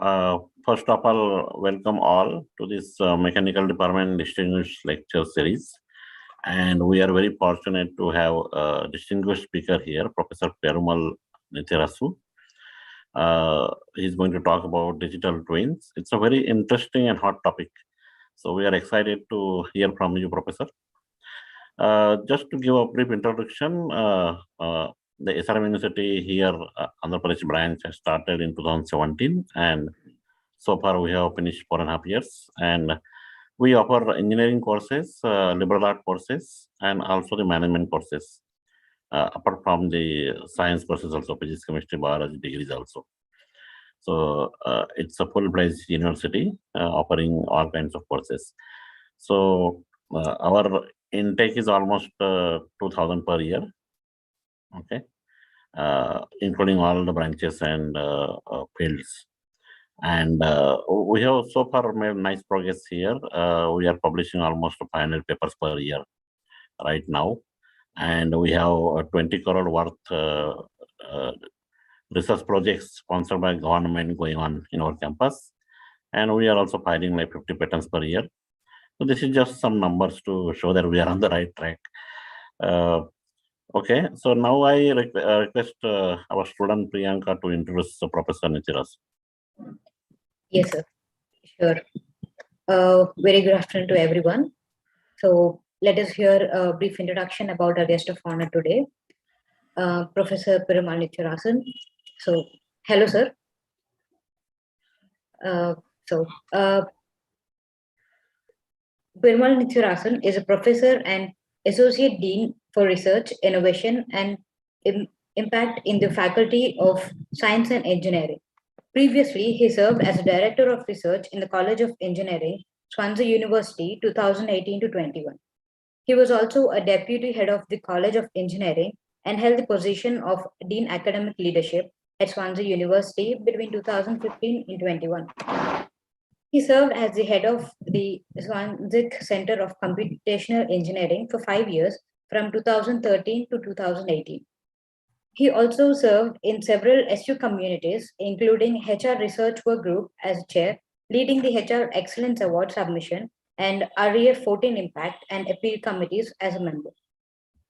First of all, welcome all to this Mechanical Department Distinguished Lecture Series. And we are very fortunate to have a distinguished speaker here, Professor Perumal Nithirasu. He's going to talk about digital twins. It's a very interesting and hot topic. So we are excited to hear from you, Professor. Just to give a brief introduction, the SRM University here, Andhra Pradesh branch, has started in 2017, and so far we have finished 4.5 years. And we offer engineering courses, liberal art courses, and also the management courses, apart from the science courses also, physics, chemistry, biology degrees also. So it's a full-fledged university offering all kinds of courses. So our intake is almost 2,000 per year, okay, including all the branches and fields. And we have so far made nice progress here. We are publishing almost 500 papers per year right now. And we have 20 crore worth research projects sponsored by government going on in our campus. And we are also filing like 50 patents per year. So this is just some numbers to show that we are on the right track. Okay, so now I request our student Priyanka to introduce Professor Nithirasu. Yes, sir. Sure. Very good afternoon to everyone. So let us hear a brief introduction about our guest of honor today, Professor Perumal Nithirasu. So, hello, sir. Perumal Nithirasu is a professor and associate dean for research, innovation, and impact in the Faculty of Science and Engineering. Previously, he served as a director of research in the College of Engineering, Swansea University, 2018 to 21. He was also a deputy head of the College of Engineering and held the position of Dean Academic Leadership at Swansea University between 2015 and 21. He served as the head of the Swansea Center of Computational Engineering for 5 years from 2013 to 2018. He also served in several SU communities, including HR Research Work Group as chair, leading the HR Excellence Award submission, and REF 14 Impact and Appeal committees as a member.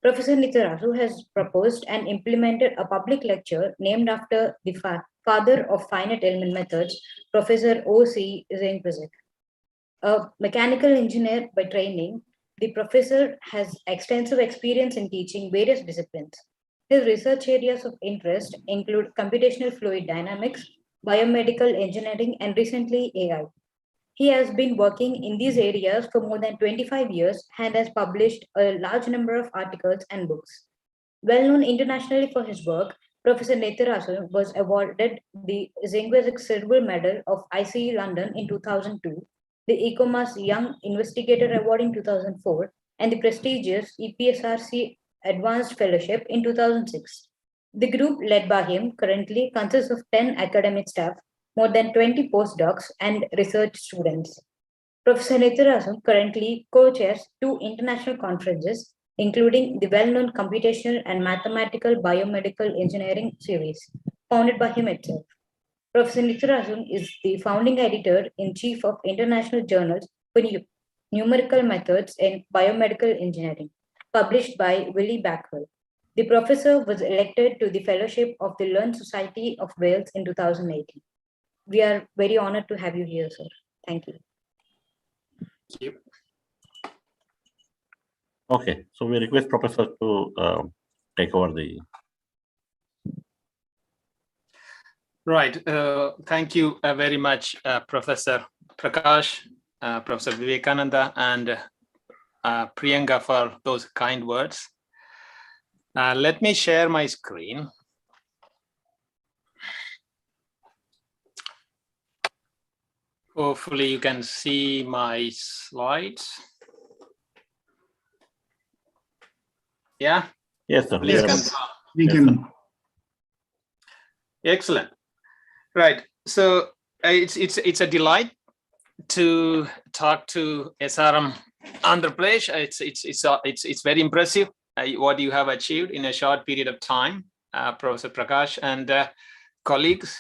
Professor Nithirasu has proposed and implemented a public lecture named after the father of finite element methods, Professor O.C. Zengwizek. A mechanical engineer by training, the professor has extensive experience in teaching various disciplines. His research areas of interest include computational fluid dynamics, biomedical engineering, and recently AI. He has been working in these areas for more than 25 years and has published a large number of articles and books. Well known internationally for his work, Professor Nithirasu was awarded the Zengwizek Silver Medal of ICE London in 2002, the ECOMAS Young Investigator Award in 2004, and the prestigious EPSRC Advanced Fellowship in 2006. The group led by him currently consists of 10 academic staff, more than 20 postdocs, and research students. Professor Nithirasu currently co-chairs 2 international conferences, including the well-known Computational and Mathematical Biomedical Engineering series, founded by him itself. Professor Nithirasu is the founding editor-in-chief of international journals for numerical methods in biomedical engineering, published by Willie Backwell. The professor was elected to the fellowship of the Learned Society of Wales in 2018. We are very honored to have you here, sir. Thank you. Thank you. Okay, so we request Professor to take over the. Right. Thank you very much, Professor Prakash, Professor Vivekananda, and Priyanka for those kind words. Let me share my screen. Hopefully you can see my slides. Yeah? Yes, sir. Please confirm. Excellent. Right. So it's a delight to talk to SRM Andhra Pradesh. It's very impressive what you have achieved in a short period of time, Professor Prakash and colleagues.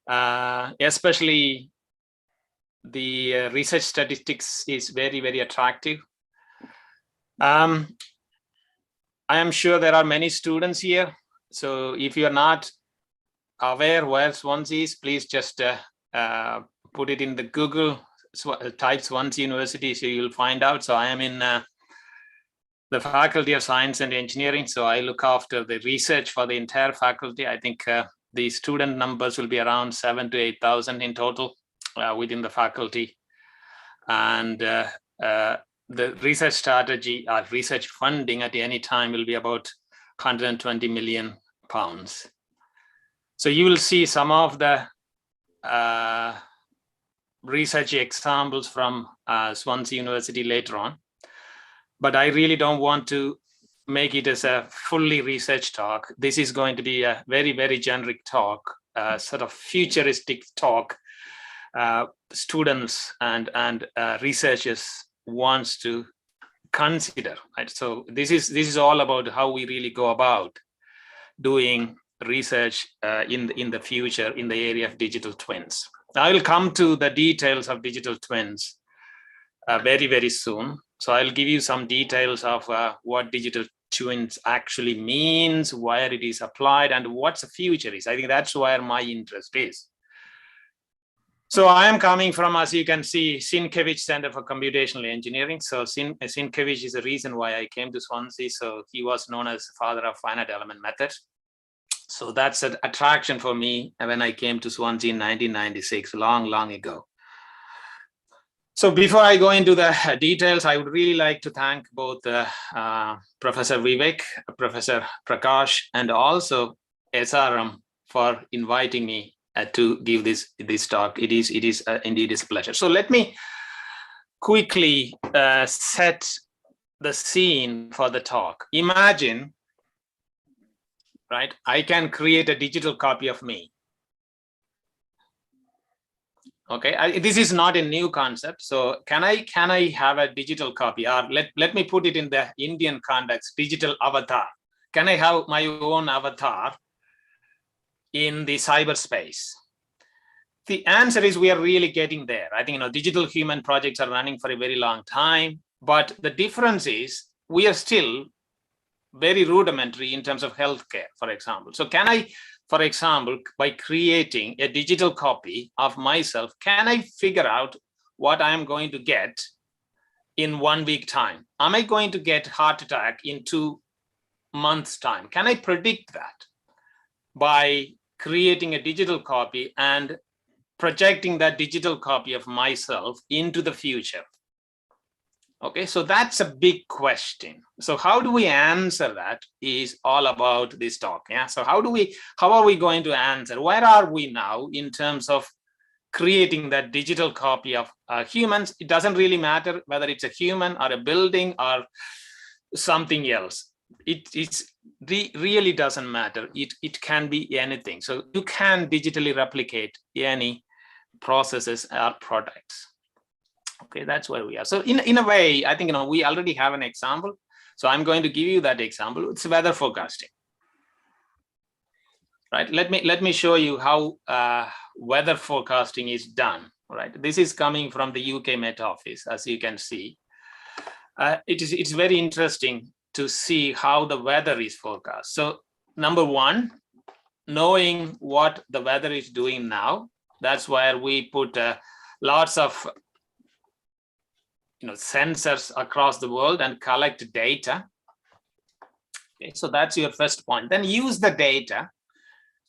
Especially the research statistics is very, very attractive. I am sure there are many students here. So if you are not aware where Swansea is, please just put it in the Google, type Swansea University, so you'll find out. So I am in the Faculty of Science and Engineering. So I look after the research for the entire faculty. I think the student numbers will be around 7,000 to 8,000 in total within the faculty. And the research strategy or research funding at any time will be about 120 million pounds. So you will see some of the research examples from Swansea University later on. But I really don't want to make it as a fully research talk. This is going to be a very, very generic talk, sort of futuristic talk. Students and researchers wants to consider, right? So this is all about how we really go about doing research in the future in the area of digital twins. I will come to the details of digital twins very, very soon. So I'll give you some details of what digital twins actually means, where it is applied, and what the future is. I think that's where my interest is. So I am coming from, as you can see, Sienkiewicz Center for Computational Engineering. So Sienkiewicz is the reason why I came to Swansea. So he was known as the father of finite element method. So that's an attraction for me when I came to Swansea in 1996, long, long ago. So before I go into the details, I would really like to thank both Professor Vivek, Professor Prakash, and also SRM for inviting me to give this talk. It is indeed a pleasure. So let me quickly set the scene for the talk. Imagine, right, I can create a digital copy of me. Okay, this is not a new concept. So can I have a digital copy, or let me put it in the Indian context, digital avatar. Can I have my own avatar in the cyberspace? The answer is we are really getting there. I think digital human projects are running for a very long time, but the difference is we are still very rudimentary in terms of healthcare, for example. So can I, for example, by creating a digital copy of myself, can I figure out what I'm going to get in 1 week time? Am I going to get heart attack in 2 months time? Can I predict that by creating a digital copy and projecting that digital copy of myself into the future? Okay, so that's a big question. So how do we answer that is all about this talk. Yeah. So how are we going to answer? Where are we now in terms of creating that digital copy of humans? It doesn't really matter whether it's a human or a building or something else. It really doesn't matter. It can be anything. So you can digitally replicate any processes or products. Okay, that's where we are. So in a way, I think we already have an example. So I'm going to give you that example. It's weather forecasting. Right. Let me show you how weather forecasting is done. Right. This is coming from the UK Met Office, as you can see. It's very interesting to see how the weather is forecast. So number one, knowing what the weather is doing now. That's where we put lots of sensors across the world and collect data. Okay, so that's your first point. Then use the data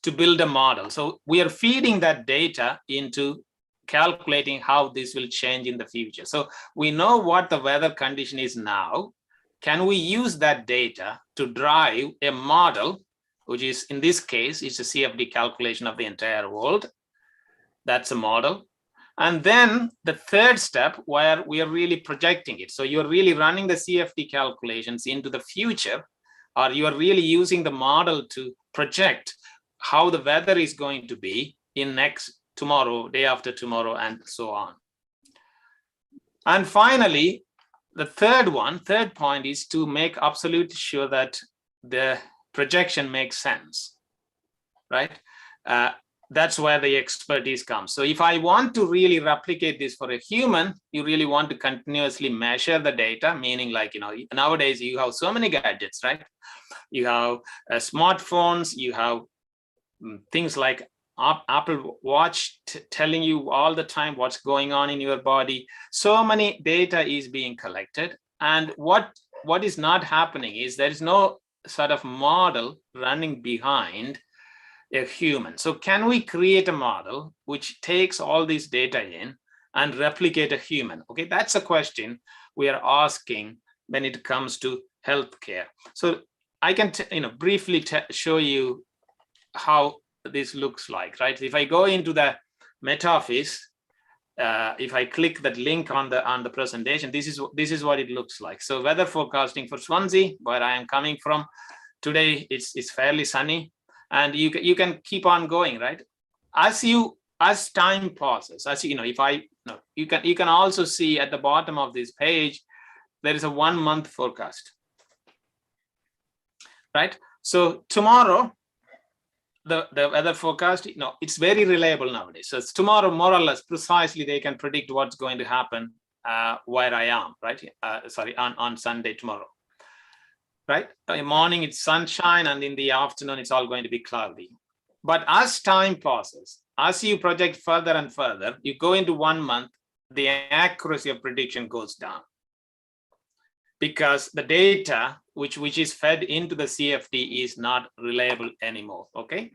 to build a model. So we are feeding that data into calculating how this will change in the future. So we know what the weather condition is now. Can we use that data to drive a model, which is in this case, it's a CFD calculation of the entire world. That's a model. And then the third step where we are really projecting it. So you're really running the CFD calculations into the future, or you are really using the model to project how the weather is going to be in tomorrow, day after tomorrow, and so on. And finally, the third point is to make absolutely sure that the projection makes sense, right? that's where the expertise comes. So if I want to really replicate this for a human, you really want to continuously measure the data, meaning like, nowadays you have so many gadgets, right? You have smartphones, you have things like Apple Watch telling you all the time what's going on in your body. So many data is being collected. And what is not happening is there is no sort of model running behind a human. So can we create a model which takes all this data in and replicate a human? Okay, that's a question we are asking when it comes to healthcare. So I can briefly show you how this looks like, right? If I go into the Meta Office, if I click that link on the presentation, this is what it looks like. So weather forecasting for Swansea, where I am coming from today, it's fairly sunny. And you can keep on going, right? As time passes, you can also see at the bottom of this page, there is a 1 month forecast, right? So tomorrow, the weather forecast, it's very reliable nowadays. So it's tomorrow, more or less precisely, they can predict what's going to happen where I am, right? On Sunday tomorrow. Right? In the morning, it's sunshine, and in the afternoon, it's all going to be cloudy. But as time passes, as you project further and further, you go into 1 month, the accuracy of prediction goes down. Because the data which is fed into the CFD is not reliable anymore, okay?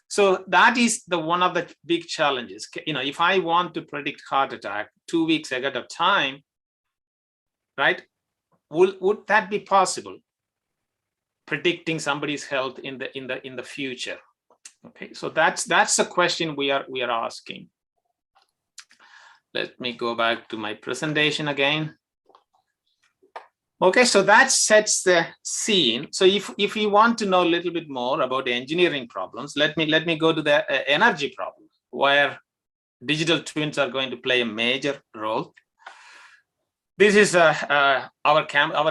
So that is one of the big challenges. If I want to predict heart attack 2 weeks ahead of time, right? Would that be possible? Predicting somebody's health in the future. Okay, so that's the question we are asking. Let me go back to my presentation again. Okay, so that sets the scene. So if you want to know a little bit more about the engineering problems, let me go to the energy problem, where digital twins are going to play a major role. This is our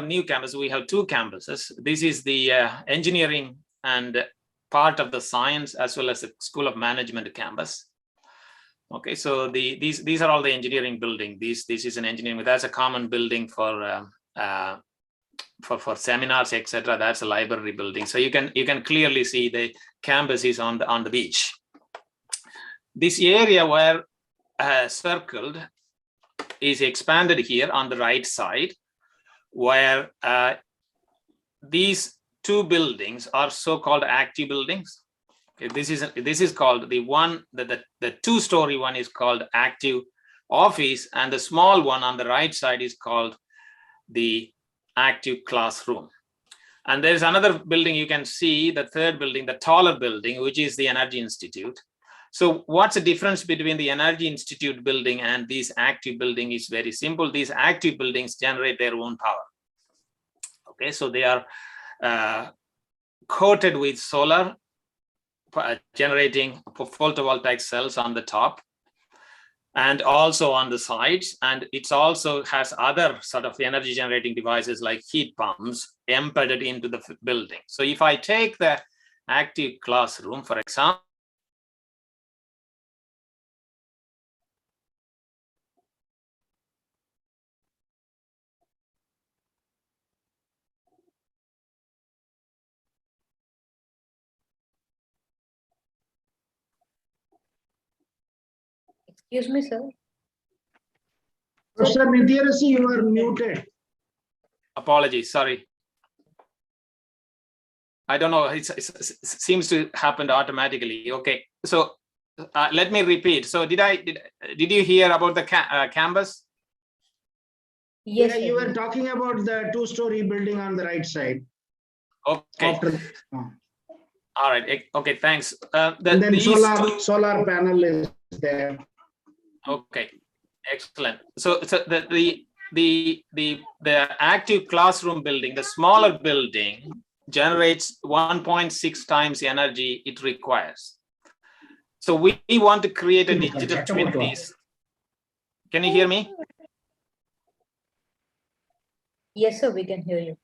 new campus. We have 2 campuses. This is the engineering and part of the science, as well as the School of Management campus. Okay, so these are all the engineering building. This is an engineering. That's a common building for seminars, etc. That's a library building. So you can clearly see the campus is on the beach. This area where circled is expanded here on the right side, where these 2 buildings are so-called active buildings. Okay, this is called the 2-story one is called active office, and the small one on the right side is called the active classroom. And there's another building you can see, the 3rd building, the taller building, which is the Energy Institute. So what's the difference between the Energy Institute building and this active building is very simple. These active buildings generate their own power. Okay, so they are coated with solar, generating photovoltaic cells on the top and also on the sides. And it also has other sort of energy generating devices like heat pumps embedded into the building. So if I take the active classroom, for example, Excuse me, sir. Professor Nityanasi, you are muted. apologies, sorry. I don't know, it seems to happen automatically. Okay, so let me repeat. So did you hear about the campus? Yes, Yeah, sir. you were talking about the 2-story building on the right side. Okay. All right. Okay. Thanks. And then solar panel is there. Okay. Excellent. So the active classroom building, the smaller building, generates 1.6 times the energy it requires. So we want to create a digital twin piece. Can you hear me? Yes, sir, we can hear you.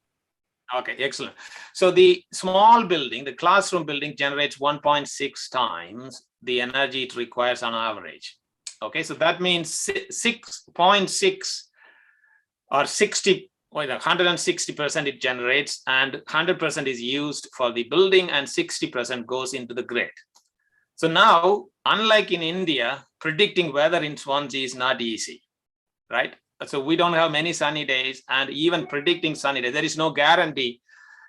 Okay, excellent. So the small building, the classroom building, generates 1.6 times the energy it requires on average. Okay, so that means 6.6 or 60, 160% it generates, and 100% is used for the building, and 60% goes into the grid. So now, unlike in India, predicting weather in Swansea is not easy, right? So we don't have many sunny days, and even predicting sunny days, there is no guarantee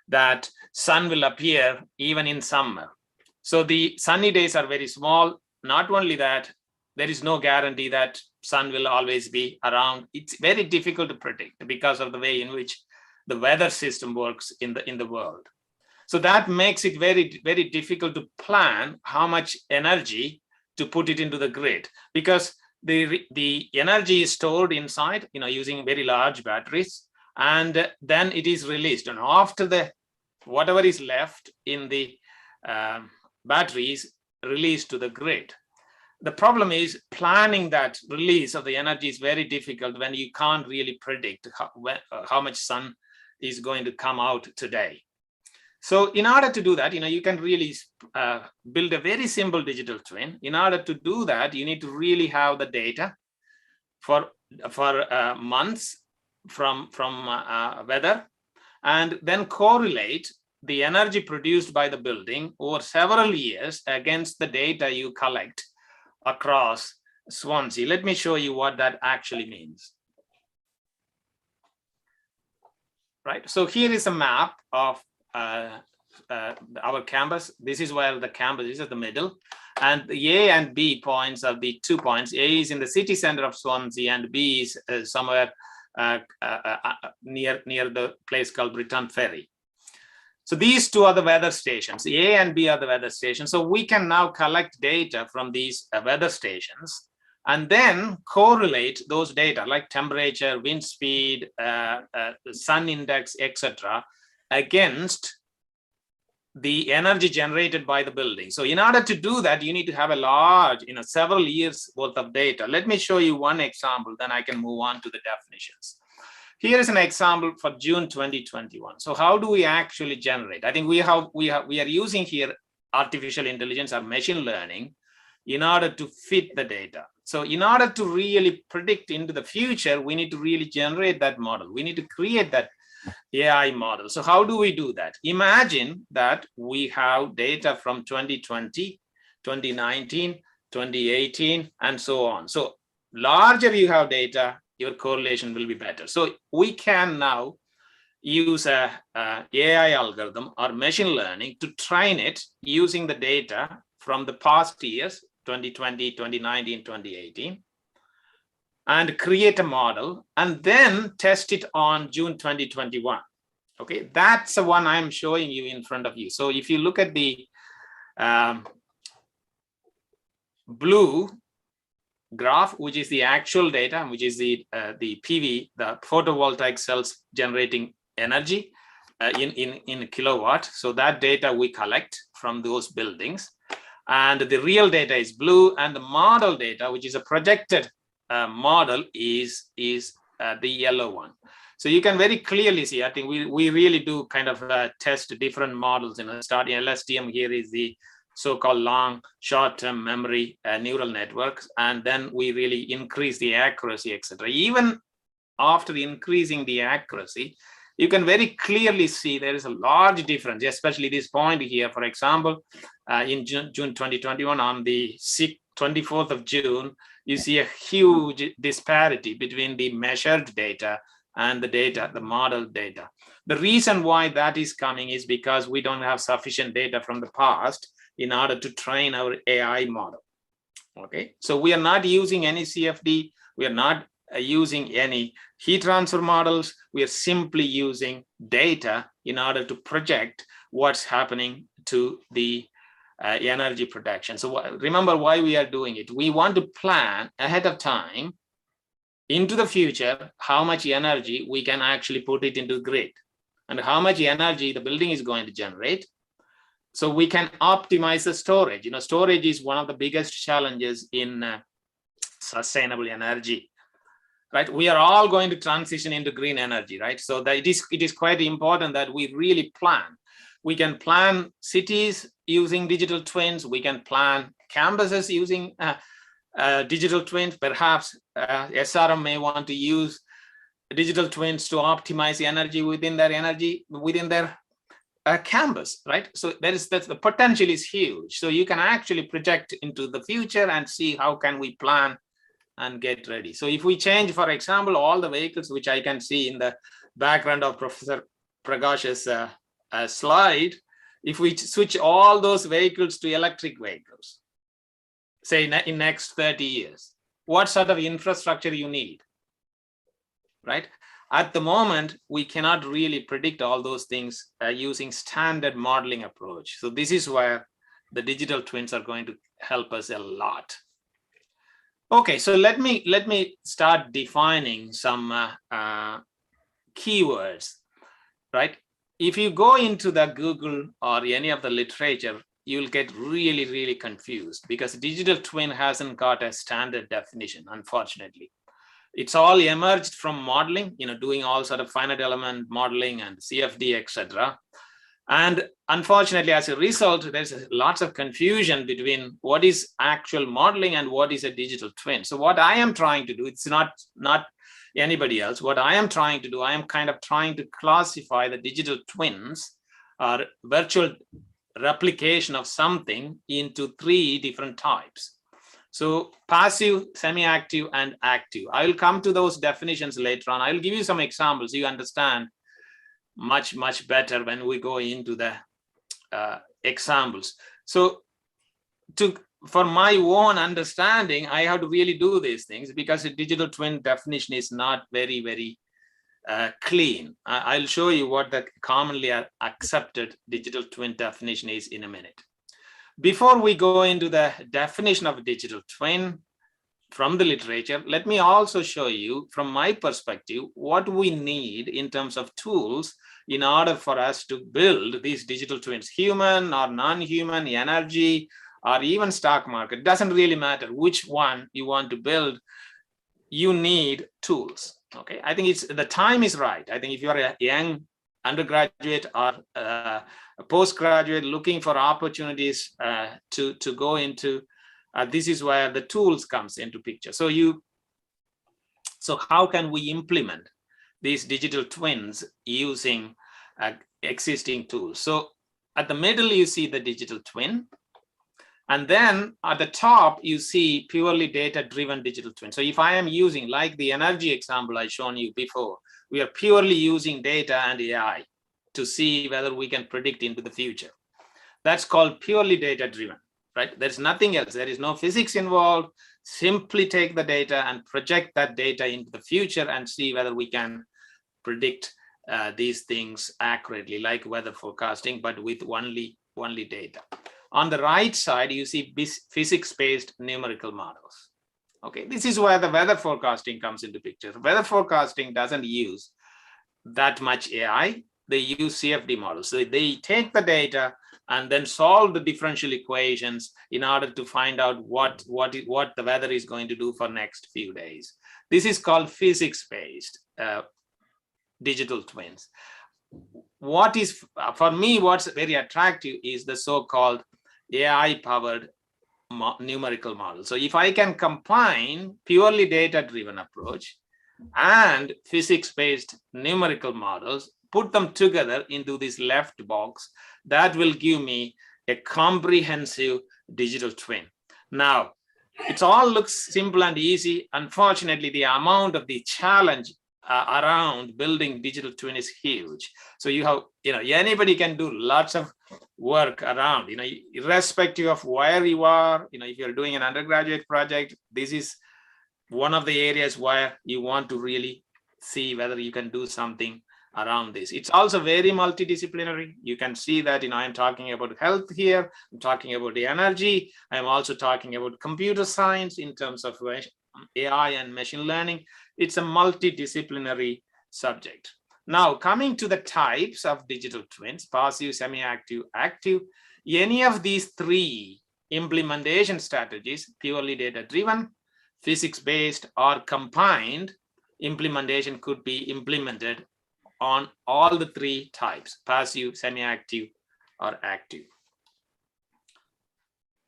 that sun will appear even in summer. So the sunny days are very small. Not only that, there is no guarantee that sun will always be around. It's very difficult to predict because of the way in which the weather system works in the world. So that makes it very, very difficult to plan how much energy to put it into the grid, because the energy is stored inside, using very large batteries, and then it is released. And after the whatever is left in the batteries released to the grid. The problem is planning that release of the energy is very difficult when you can't really predict how much sun is going to come out today. So in order to do that, you can really build a very simple digital twin. In order to do that, you need to really have the data for months from weather, and then correlate the energy produced by the building over several years against the data you collect across Swansea. Let me show you what that actually means. Right, so here is a map of our campus. This is where the campus is, at the middle, and the A and B points are the 2 points. A is in the city center of Swansea, and B is somewhere near the place called Briton Ferry. So these two are the weather stations. A and B are the weather stations. So we can now collect data from these weather stations and then correlate those data like temperature, wind speed, sun index, etc., against the energy generated by the building. So in order to do that, you need to have a large, several years worth of data. Let me show you one example, then I can move on to the definitions. Here is an example for June 2021. So how do we actually generate? I think we are using here artificial intelligence or machine learning in order to fit the data. So in order to really predict into the future, we need to really generate that model. We need to create that AI model. So how do we do that? Imagine that we have data from 2020, 2019, 2018, and so on. So larger you have data, your correlation will be better. So we can now use a AI algorithm or machine learning to train it using the data from the past years, 2020, 2019, 2018, and create a model and then test it on June 2021. Okay, that's the one I'm showing you in front of you. So if you look at the blue graph, which is the actual data, which is the PV, the photovoltaic cells generating energy in kilowatt. So that data we collect from those buildings, and the real data is blue, and the model data, which is a projected model, is the yellow one. So you can very clearly see, I think we really do kind of test different models. Starting LSTM here is the so-called long short-term memory neural networks, and then we really increase the accuracy, etc. Even after increasing the accuracy, you can very clearly see there is a large difference, especially this point here. For example, in June 2021, on the 24th of June, you see a huge disparity between the measured data and the data, the model data. The reason why that is coming is because we don't have sufficient data from the past in order to train our AI model. Okay, so we are not using any CFD, we are not using any heat transfer models, we are simply using data in order to project what's happening to the energy production. So remember why we are doing it. We want to plan ahead of time into the future how much energy we can actually put it into the grid and how much energy the building is going to generate. So we can optimize the storage. Storage is one of the biggest challenges in sustainable energy. right? We are all going to transition into green energy, right? So that it is quite important that we really plan. We can plan cities using digital twins. We can plan campuses using digital twins. Perhaps SRM may want to use digital twins to optimize the energy within their campus, right? So that's the potential is huge. So you can actually project into the future and see how can we plan and get ready. So if we change, for example, all the vehicles, which I can see in the background of Professor Prakash's slide, if we switch all those vehicles to electric vehicles, say in next 30 years, what sort of infrastructure you need, right? At the moment, we cannot really predict all those things using standard modeling approach. So this is where the digital twins are going to help us a lot. Okay, so let me start defining some keywords, right? If you go into the Google or any of the literature, you'll get really, really confused because digital twin hasn't got a standard definition, unfortunately. It's all emerged from modeling, doing all sort of finite element modeling and CFD, etc. And unfortunately, as a result, there's lots of confusion between what is actual modeling and what is a digital twin. So what I am trying to do, it's not anybody else. What I am trying to do, I am kind of trying to classify the digital twins or virtual replication of something into 3 different types. So passive, semi-active, and active. I will come to those definitions later on. I will give you some examples so you understand much better when we go into the examples. So for my own understanding, I have to really do these things because the digital twin definition is not very clean. I'll show you what the commonly accepted digital twin definition is in a minute. Before we go into the definition of a digital twin from the literature, let me also show you from my perspective what we need in terms of tools in order for us to build these digital twins, human or non-human, energy, or even stock market. It doesn't really matter which one you want to build, you need tools. Okay, I think the time is right. I think if you're a young undergraduate or a postgraduate looking for opportunities to go into, this is where the tools comes into picture. So how can we implement these digital twins using existing tools? So at the middle, you see the digital twin. And then at the top, you see purely data-driven digital twin. So if I am using, like the energy example I shown you before, we are purely using data and AI to see whether we can predict into the future. That's called purely data-driven, right? There's nothing else. There is no physics involved. Simply take the data and project that data into the future and see whether we can predict these things accurately, like weather forecasting, but with only data. On the right side, you see physics-based numerical models. Okay, this is where the weather forecasting comes into picture. Weather forecasting doesn't use that much AI. They use CFD models. So they take the data and then solve the differential equations in order to find out what the weather is going to do for next few days. This is called physics-based digital twins. For me, what's very attractive is the so-called AI-powered numerical model. So if I can combine purely data-driven approach and physics-based numerical models, put them together into this left box, that will give me a comprehensive digital twin. Now, it all looks simple and easy. Unfortunately, the amount of the challenge around building digital twin is huge. So you have, anybody can do lots of work around, irrespective of where you are. If you're doing an undergraduate project, this is one of the areas where you want to really see whether you can do something around this. It's also very multidisciplinary. You can see that, I'm talking about health here. I'm talking about the energy. I'm also talking about computer science in terms of AI and machine learning. It's a multidisciplinary subject. Now, coming to the types of digital twins, passive, semi-active, active, any of these 3 implementation strategies, purely data-driven, physics-based, or combined, implementation could be implemented on all the three types: passive, semi-active, or active.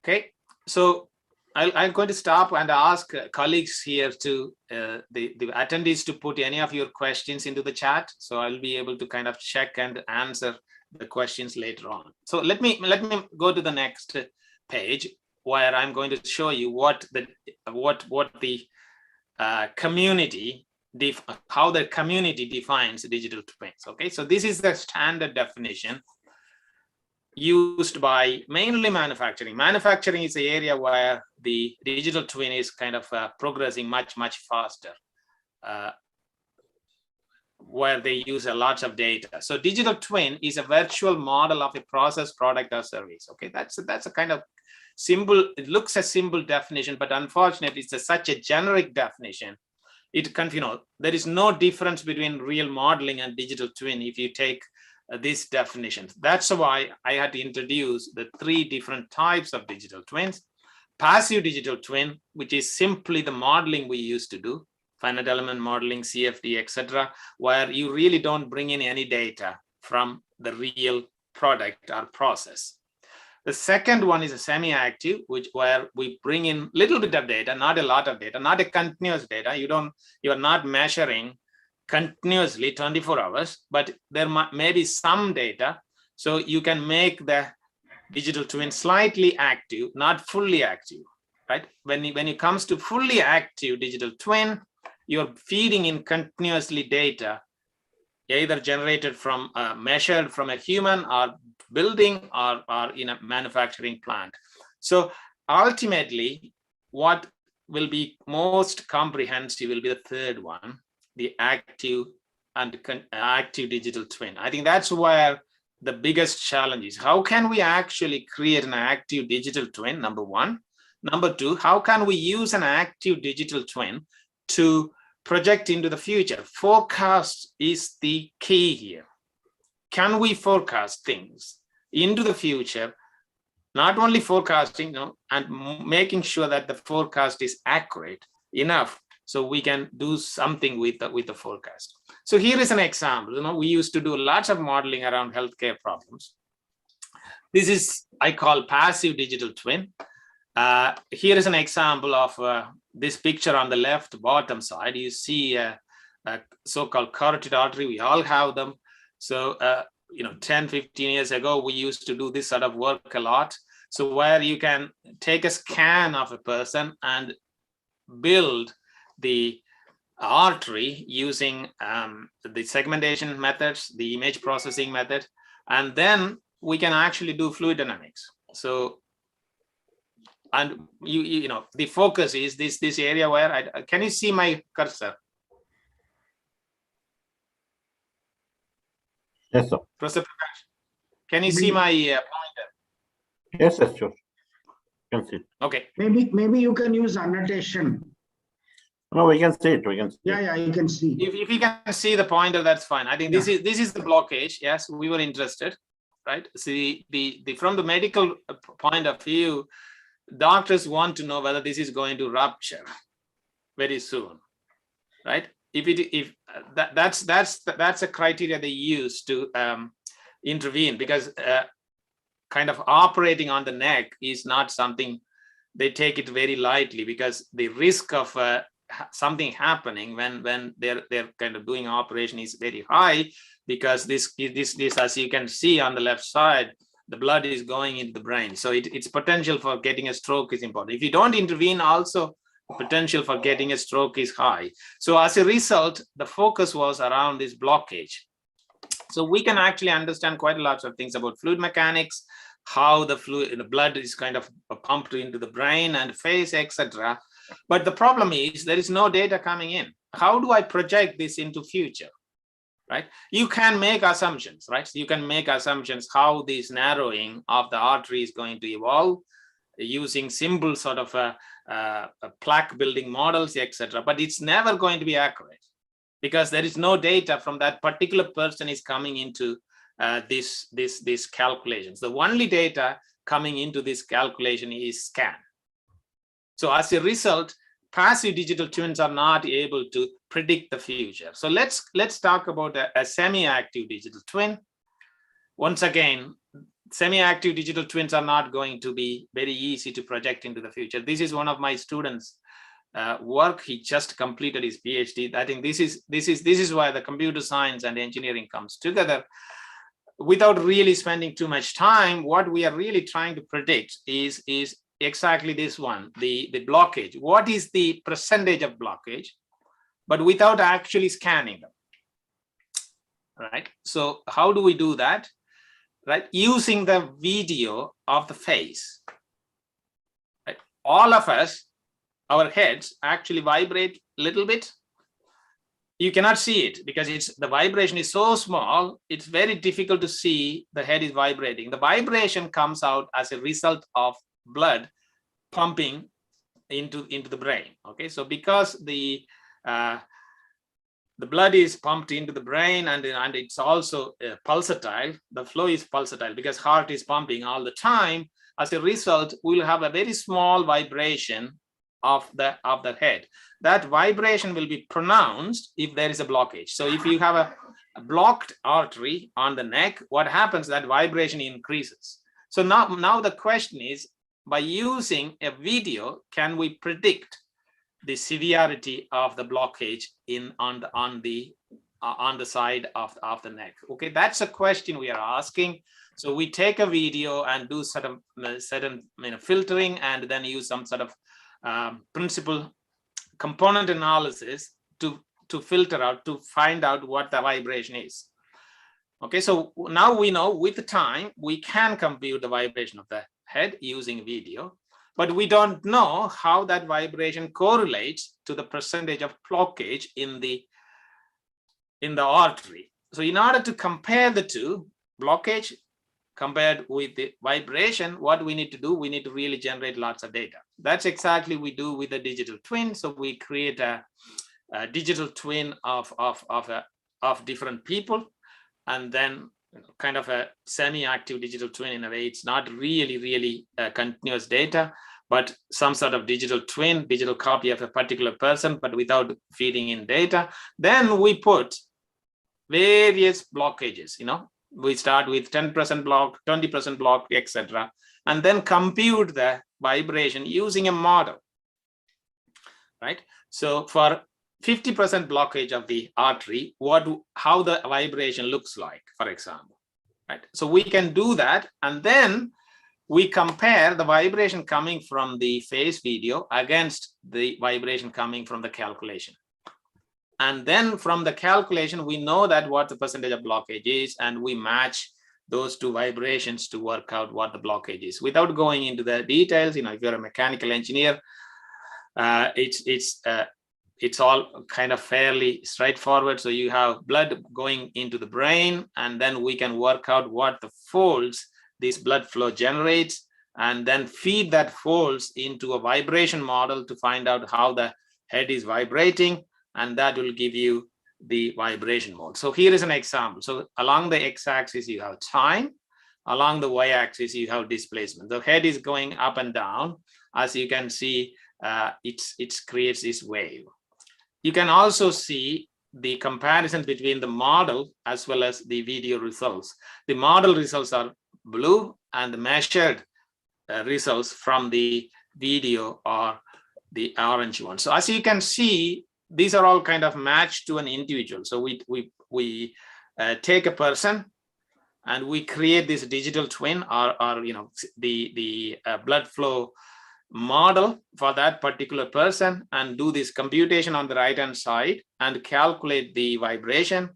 Okay, so I'm going to stop and ask colleagues here to the attendees to put any of your questions into the chat, so I'll be able to kind of check and answer the questions later on. So let me go to the next page, where I'm going to show you what the community, how the community defines digital twins. Okay, so this is the standard definition used by mainly manufacturing. Manufacturing is the area where the digital twin is kind of progressing much faster, where they use a lot of data. So digital twin is a virtual model of a process, product, or service. Okay, that's a kind of simple, it looks a simple definition, but unfortunately it's such a generic definition. It can, there is no difference between real modeling and digital twin if you take this definition. That's why I had to introduce the three different types of digital twins. Passive digital twin, which is simply the modeling we used to do, finite element modeling, CFD, etc., where you really don't bring in any data from the real product or process. The second one is a semi-active, where we bring in a little bit of data, not a lot of data, not a continuous data. You are not measuring continuously 24 hours, but there may be some data. So you can make the digital twin slightly active, not fully active, right? When it comes to fully active digital twin, you're feeding in continuously data, either generated from measured from a human or building or in a manufacturing plant. So ultimately, what will be most comprehensive will be the third one, the active digital twin. I think that's where the biggest challenge is. How can we actually create an active digital twin, number one? Number two, how can we use an active digital twin to project into the future? Forecast is the key here. Can we forecast things into the future? Not only forecasting, and making sure that the forecast is accurate enough so we can do something with the forecast. So here is an example. We used to do lots of modeling around healthcare problems. This is, I call, passive digital twin. Here is an example of this picture on the left bottom side. You see a so-called carotid artery. We all have them. So 10, 15 years ago, we used to do this sort of work a lot. So where you can take a scan of a person and build the artery using the segmentation methods, the image processing method, and then we can actually do fluid dynamics. So, and the focus is this area where can you see my cursor? Yes, sir. Professor Prakash, can you see my pointer? Yes, sure. You can see it. Okay. Maybe you can use annotation. No, we can see it. We can see Yeah, you can see. If you can see the pointer, that's fine. I think this is the blockage. Yes, we were interested, right? See, from the medical point of view, doctors want to know whether this is going to rupture very soon, right? If that's a criteria they use to intervene, because kind of operating on the neck is not something they take it very lightly, because the risk of something happening when they're kind of doing operation is very high, because this as you can see on the left side, the blood is going into the brain. So its potential for getting a stroke is important. If you don't intervene, also potential for getting a stroke is high. So as a result, the focus was around this blockage. So we can actually understand quite a lot of things about fluid mechanics, how the blood is kind of pumped into the brain and face, etc. But the problem is there is no data coming in. How do I project this into future, right? You can make assumptions, right? You can make assumptions how this narrowing of the artery is going to evolve using simple sort of plaque building models, etc. But it's never going to be accurate, because there is no data from that particular person is coming into these calculations. The only data coming into this calculation is scan. So as a result, passive digital twins are not able to predict the future. So let's talk about a semi-active digital twin. Once again, semi-active digital twins are not going to be very easy to project into the future. This is one of my students' work. He just completed his PhD. I think this is why the computer science and engineering comes together. Without really spending too much time, what we are really trying to predict is exactly this one, the blockage. What is the percentage of blockage, but without actually scanning them, right? So how do we do that, right? Using the video of the face, right? All of us, our heads actually vibrate a little bit. You cannot see it because the vibration is so small, it's very difficult to see the head is vibrating. The vibration comes out as a result of blood pumping into the brain. Okay, so because the blood is pumped into the brain and it's also pulsatile, the flow is pulsatile because heart is pumping all the time. As a result, we'll have a very small vibration of the head. That vibration will be pronounced if there is a blockage. So if you have a blocked artery on the neck, what happens? That vibration increases. So now the question is, by using a video, can we predict the severity of the blockage on the side of the neck? Okay, that's a question we are asking. So we take a video and do certain filtering, and then use some sort of principal component analysis to filter out, to find out what the vibration is. Okay, so now we know with the time we can compute the vibration of the head using video, but we don't know how that vibration correlates to the percentage of blockage in the artery. So in order to compare the two, blockage compared with the vibration, what we need to do, we need to really generate lots of data. That's exactly we do with a digital twin. So we create a digital twin of different people, and then kind of a semi-active digital twin in a way. It's not really continuous data, but some sort of digital twin, digital copy of a particular person, but without feeding in data. Then we put various blockages, we start with 10% block, 20% block, etc., and then compute the vibration using a model, right? So for 50% blockage of the artery, how the vibration looks like, for example, right? So we can do that, and then we compare the vibration coming from the face video against the vibration coming from the calculation. And then from the calculation, we know that what the percentage of blockage is, and we match those two vibrations to work out what the blockage is. Without going into the details, if you're a mechanical engineer, it's all kind of fairly straightforward. So you have blood going into the brain, and then we can work out what the folds this blood flow generates, and then feed that folds into a vibration model to find out how the head is vibrating, and that will give you the vibration mode. So here is an example. So along the x-axis, you have time. Along the y-axis, you have displacement. The head is going up and down. As you can see, it creates this wave. You can also see the comparison between the model as well as the video results. The model results are blue, and the measured results from the video are the orange one. So as you can see, these are all kind of matched to an individual. So we take a person and we create this digital twin, or the blood flow model for that particular person, and do this computation on the right hand side and calculate the vibration.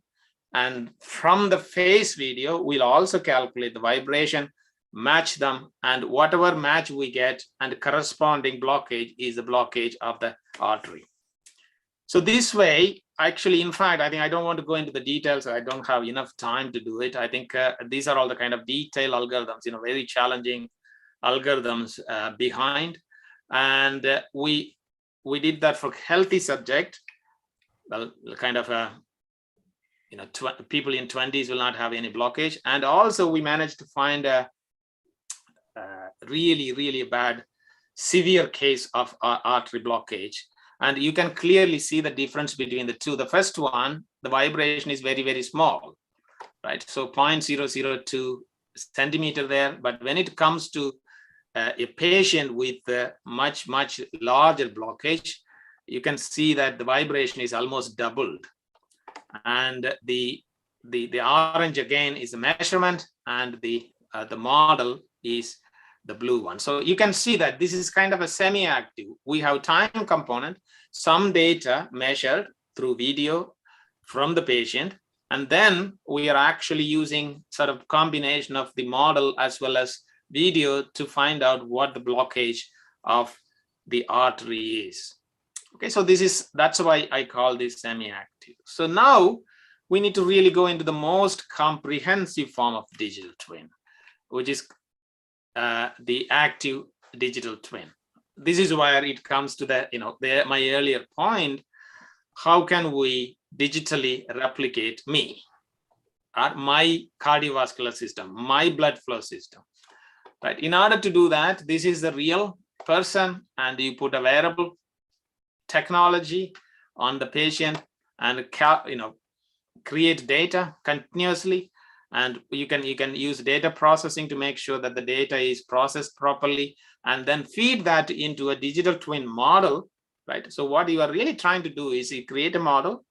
And from the face video, we'll also calculate the vibration, match them, and whatever match we get and corresponding blockage is the blockage of the artery. So this way, actually, in fact, I think I don't want to go into the details. I don't have enough time to do it. I think these are all the kind of detailed algorithms, very challenging algorithms behind. And we did that for healthy subject. Well, kind of people in 20s will not have any blockage. And also we managed to find a really bad severe case of artery blockage. And you can clearly see the difference between the two. The first one, the vibration is very, very small, right? So 0.002 centimeter there. But when it comes to a patient with much, much larger blockage, you can see that the vibration is almost doubled. And the orange again is the measurement, and the model is the blue one. So you can see that this is kind of a semi-active. We have time component, some data measured through video from the patient, and then we are actually using sort of combination of the model as well as video to find out what the blockage of the artery is. Okay, so that's why I call this semi-active. So now we need to really go into the most comprehensive form of digital twin, which is the active digital twin. This is where it comes to my earlier point. How can we digitally replicate me, my cardiovascular system, my blood flow system, right? In order to do that, this is the real person, and you put a wearable technology on the patient and create data continuously, and you can use data processing to make sure that the data is processed properly, and then feed that into a digital twin model, right? So what you are really trying to do is you create a model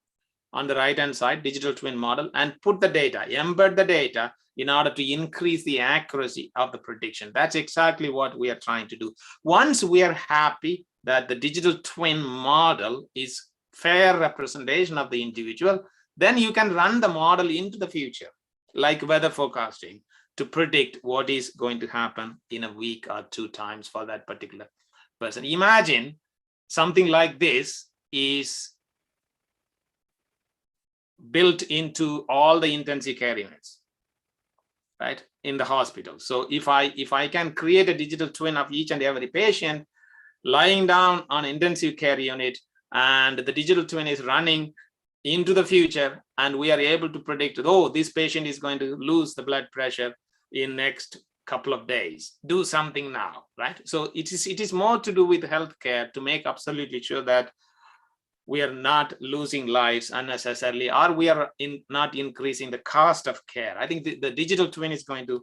on the right hand side, digital twin model, and put the data, embed the data in order to increase the accuracy of the prediction. That's exactly what we are trying to do. Once we are happy that the digital twin model is fair representation of the individual, then you can run the model into the future, like weather forecasting, to predict what is going to happen in a week or 2 times for that particular person. Imagine something like this is built into all the intensive care units, right, in the hospital. So if I can create a digital twin of each and every patient lying down on intensive care unit, and the digital twin is running into the future, and we are able to predict, oh, this patient is going to lose the blood pressure in next couple of days, do something now, right? So it is more to do with healthcare, to make absolutely sure that we are not losing lives unnecessarily, or we are not increasing the cost of care. I think the digital twin is going to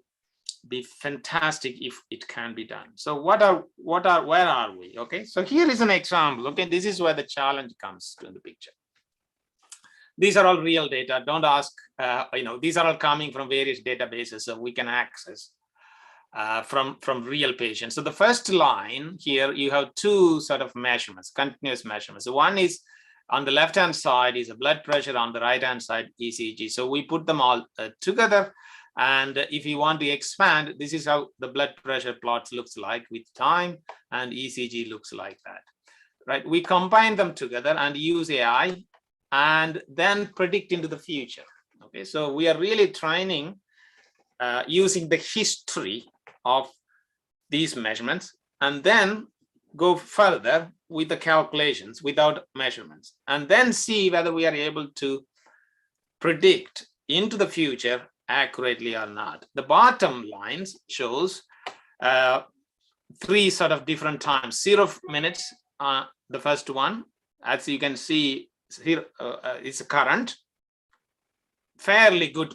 be fantastic if it can be done. So where are we? Okay, so here is an example. Okay, this is where the challenge comes to the picture. These are all real data. Don't ask, these are all coming from various databases, so we can access from real patients. So the first line here, you have 2 sort of measurements, continuous measurements. So one is on the left-hand side is a blood pressure, on the right-hand side ECG. So we put them all together. And if you want to expand, this is how the blood pressure plots looks like with time, and ECG looks like that, right? We combine them together and use AI and then predict into the future. Okay, so we are really training using the history of these measurements, and then go further with the calculations without measurements, and then see whether we are able to predict into the future accurately or not. The bottom lines shows 3 sort of different times. 0 minutes, the first one, as you can see here, it's a current. Fairly good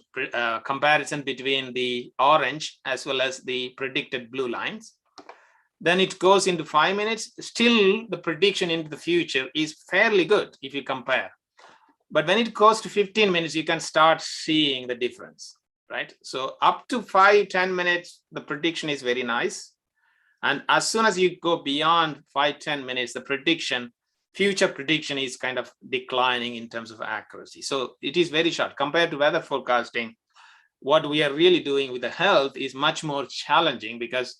comparison between the orange as well as the predicted blue lines. Then it goes into 5 minutes. Still, the prediction into the future is fairly good if you compare. But when it goes to 15 minutes, you can start seeing the difference, right? So up to 5-10 minutes, the prediction is very nice. And as soon as you go beyond 5-10 minutes, the future prediction is kind of declining in terms of accuracy. So it is very short compared to weather forecasting. What we are really doing with the health is much more challenging, because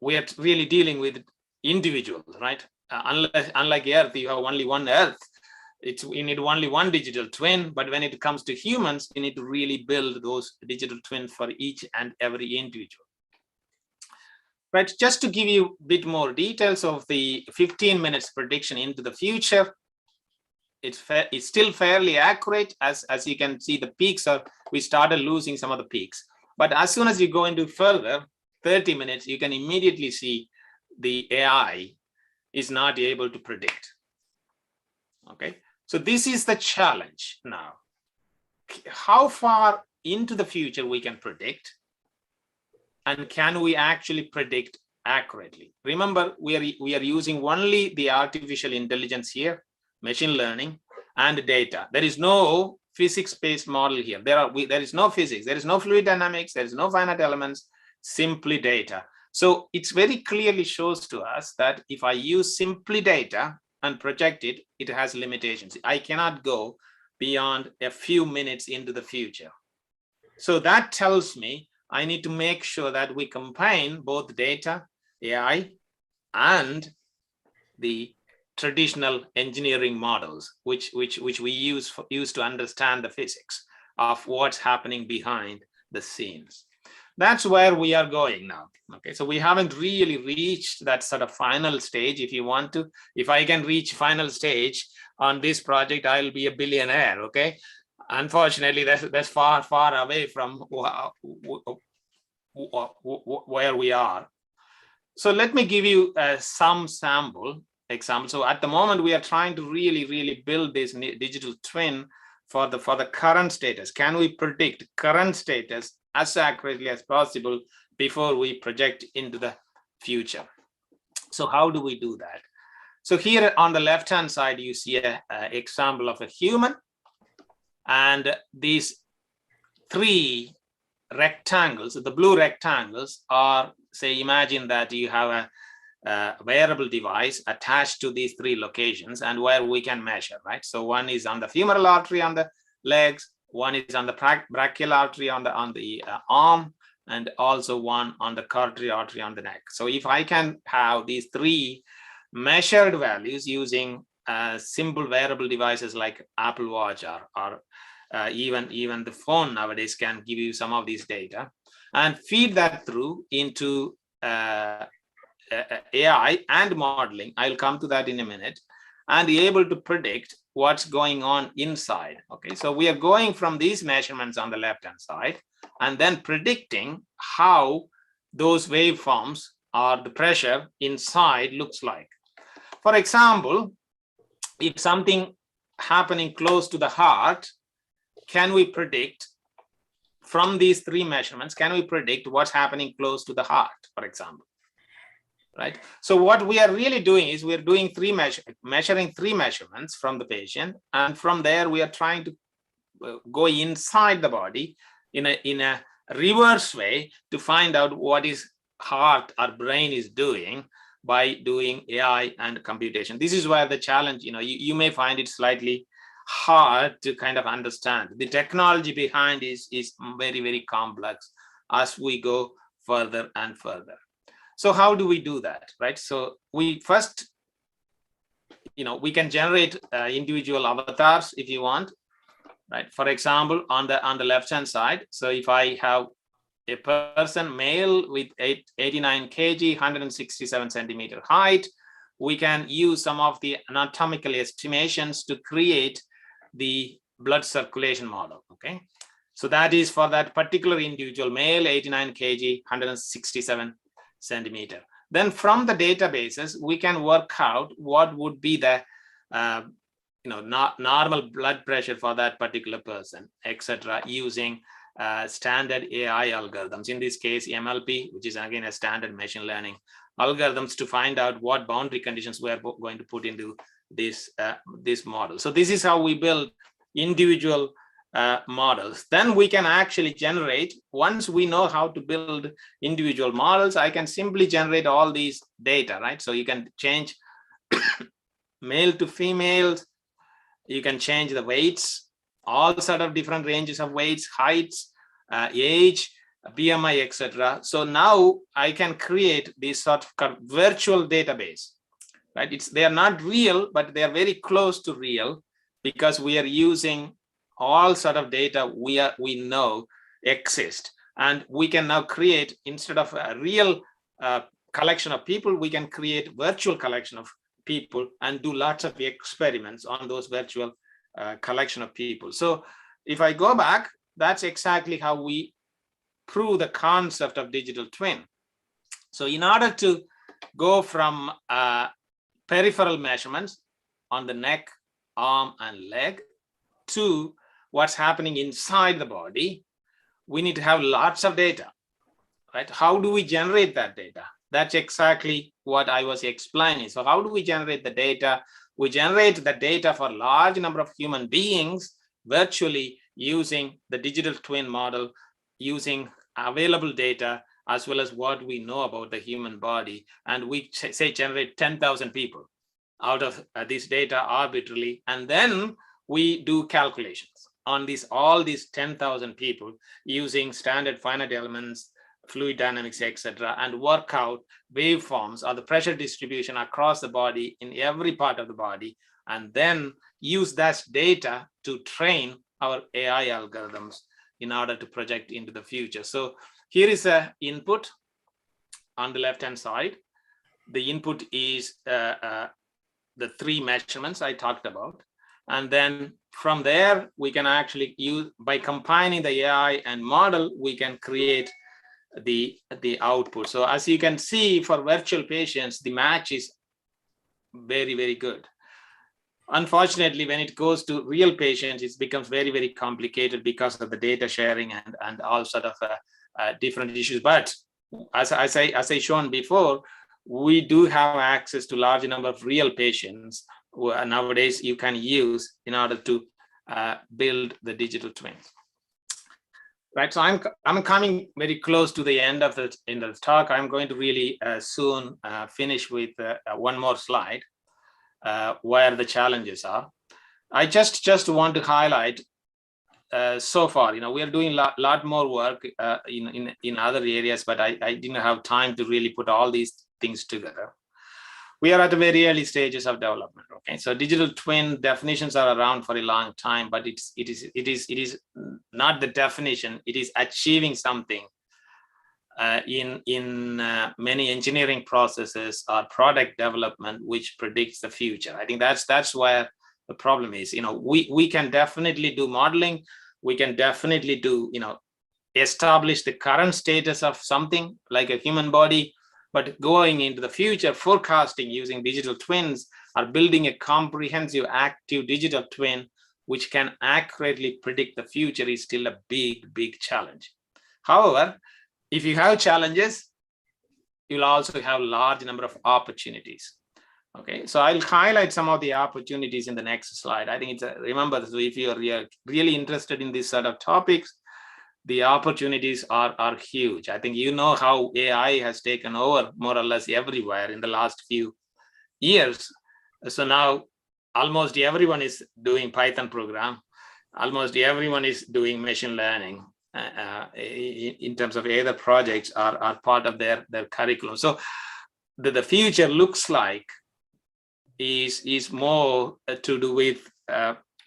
we are really dealing with individuals, right? Unlike Earth, you have only one Earth. You need only one digital twin, but when it comes to humans, you need to really build those digital twins for each and every individual. Right, just to give you a bit more details of the 15 minutes prediction into the future, it's still fairly accurate. As you can see, the peaks we started losing some of the peaks. But as soon as you go into further 30 minutes, you can immediately see the AI is not able to predict. Okay, so this is the challenge now. How far into the future we can predict, and can we actually predict accurately? Remember, we are using only the artificial intelligence here, machine learning and data. There is no physics-based model here. There is no physics, there is no fluid dynamics, there is no finite elements, simply data. So it's very clearly shows to us that if I use simply data and project it, it has limitations. I cannot go beyond a few minutes into the future. So that tells me I need to make sure that we combine both data, AI, and the traditional engineering models, which we use to understand the physics of what's happening behind the scenes. That's where we are going now. Okay, so we haven't really reached that sort of final stage. If you want to, if I can reach final stage on this project, I'll be a billionaire. Okay, unfortunately, that's far away from where we are. So let me give you some example. So at the moment, we are trying to really build this digital twin for the current status. Can we predict current status as accurately as possible before we project into the future? So how do we do that? So here on the left-hand side, you see an example of a human, and these three rectangles, the blue rectangles are, say, imagine that you have a wearable device attached to these three locations and where we can measure, right? So one is on the femoral artery on the legs, one is on the brachial artery on the arm, and also one on the coronary artery on the neck. So if I can have these three measured values using simple wearable devices like Apple Watch or even the phone nowadays can give you some of these data, and feed that through into AI and modeling. I'll come to that in a minute, and be able to predict what's going on inside. Okay, so we are going from these measurements on the left-hand side and then predicting how those waveforms or the pressure inside looks like. For example, if something happening close to the heart, can we predict from these three measurements, can we predict what's happening close to the heart, for example? Right. So what we are really doing is we're doing measuring three measurements from the patient, and from there we are trying to go inside the body in a reverse way to find out what is heart or brain is doing by doing AI and computation. This is where the challenge, you may find it slightly hard to kind of understand. The technology behind is very complex as we go further and further. So how do we do that, right? So we first, we can generate individual avatars if you want, right? For example, on the left-hand side, so if I have a person, male with 89 kg, 167 centimeter height, we can use some of the anatomical estimations to create the blood circulation model, okay? So that is for that particular individual, male, 89 kg, 167 centimeter. Then from the databases, we can work out what would be the normal blood pressure for that particular person, etc., using standard AI algorithms. In this case, MLP, which is again a standard machine learning algorithms, to find out what boundary conditions we are going to put into this model. So this is how we build individual models. Then we can actually generate, once we know how to build individual models, I can simply generate all these data, right? So you can change male to females, you can change the weights, all sort of different ranges of weights, heights, age, BMI, etc. So now I can create this sort of virtual database, right? They are not real, but they are very close to real because we are using all sort of data we know exist, and we can now create, instead of a real collection of people, we can create virtual collection of people and do lots of experiments on those virtual collection of people. So if I go back, that's exactly how we prove the concept of digital twin. So in order to go from peripheral measurements on the neck arm and leg, to what's happening inside the body, we need to have lots of data, right? How do we generate that data? That's exactly what I was explaining. So how do we generate the data? We generate the data for a large number of human beings virtually using the digital twin model, using available data as well as what we know about the human body. And we say generate 10,000 people out of this data arbitrarily. And then we do calculations on all these 10,000 people using standard finite elements, fluid dynamics, etc., and work out waveforms or the pressure distribution across the body in every part of the body, and then use that data to train our AI algorithms in order to project into the future. So here is an input on the left-hand side. The input is the 3 measurements I talked about. And then from there, we can actually use, by combining the AI and model, we can create the output. So as you can see, for virtual patients, the match is very, very good. Unfortunately, when it goes to real patients, it becomes very, very complicated because of the data sharing and all sort of different issues. But as I shown before, we do have access to large number of real patients who nowadays you can use in order to build the digital twins. Right, so I'm coming very close to the end of the talk. I'm going to really soon finish with one more slide where the challenges are. I just want to highlight so far, we are doing a lot more work in other areas, but I didn't have time to really put all these things together. We are at the very early stages of development. Okay, so digital twin definitions are around for a long time, but it is not the definition. It is achieving something in many engineering processes or product development which predicts the future. I think that's where the problem is. We can definitely do modeling. We can definitely do establish the current status of something like a human body. But going into the future, forecasting using digital twins or building a comprehensive active digital twin which can accurately predict the future is still a big, big challenge. However, if you have challenges, you'll also have a large number of opportunities. Okay, so I'll highlight some of the opportunities in the next slide. I think remember, so if you're really interested in these sort of topics, the opportunities are huge. I think how AI has taken over more or less everywhere in the last few years. So now almost everyone is doing Python program. Almost everyone is doing machine learning in terms of either projects are part of their curriculum. So the future looks like is more to do with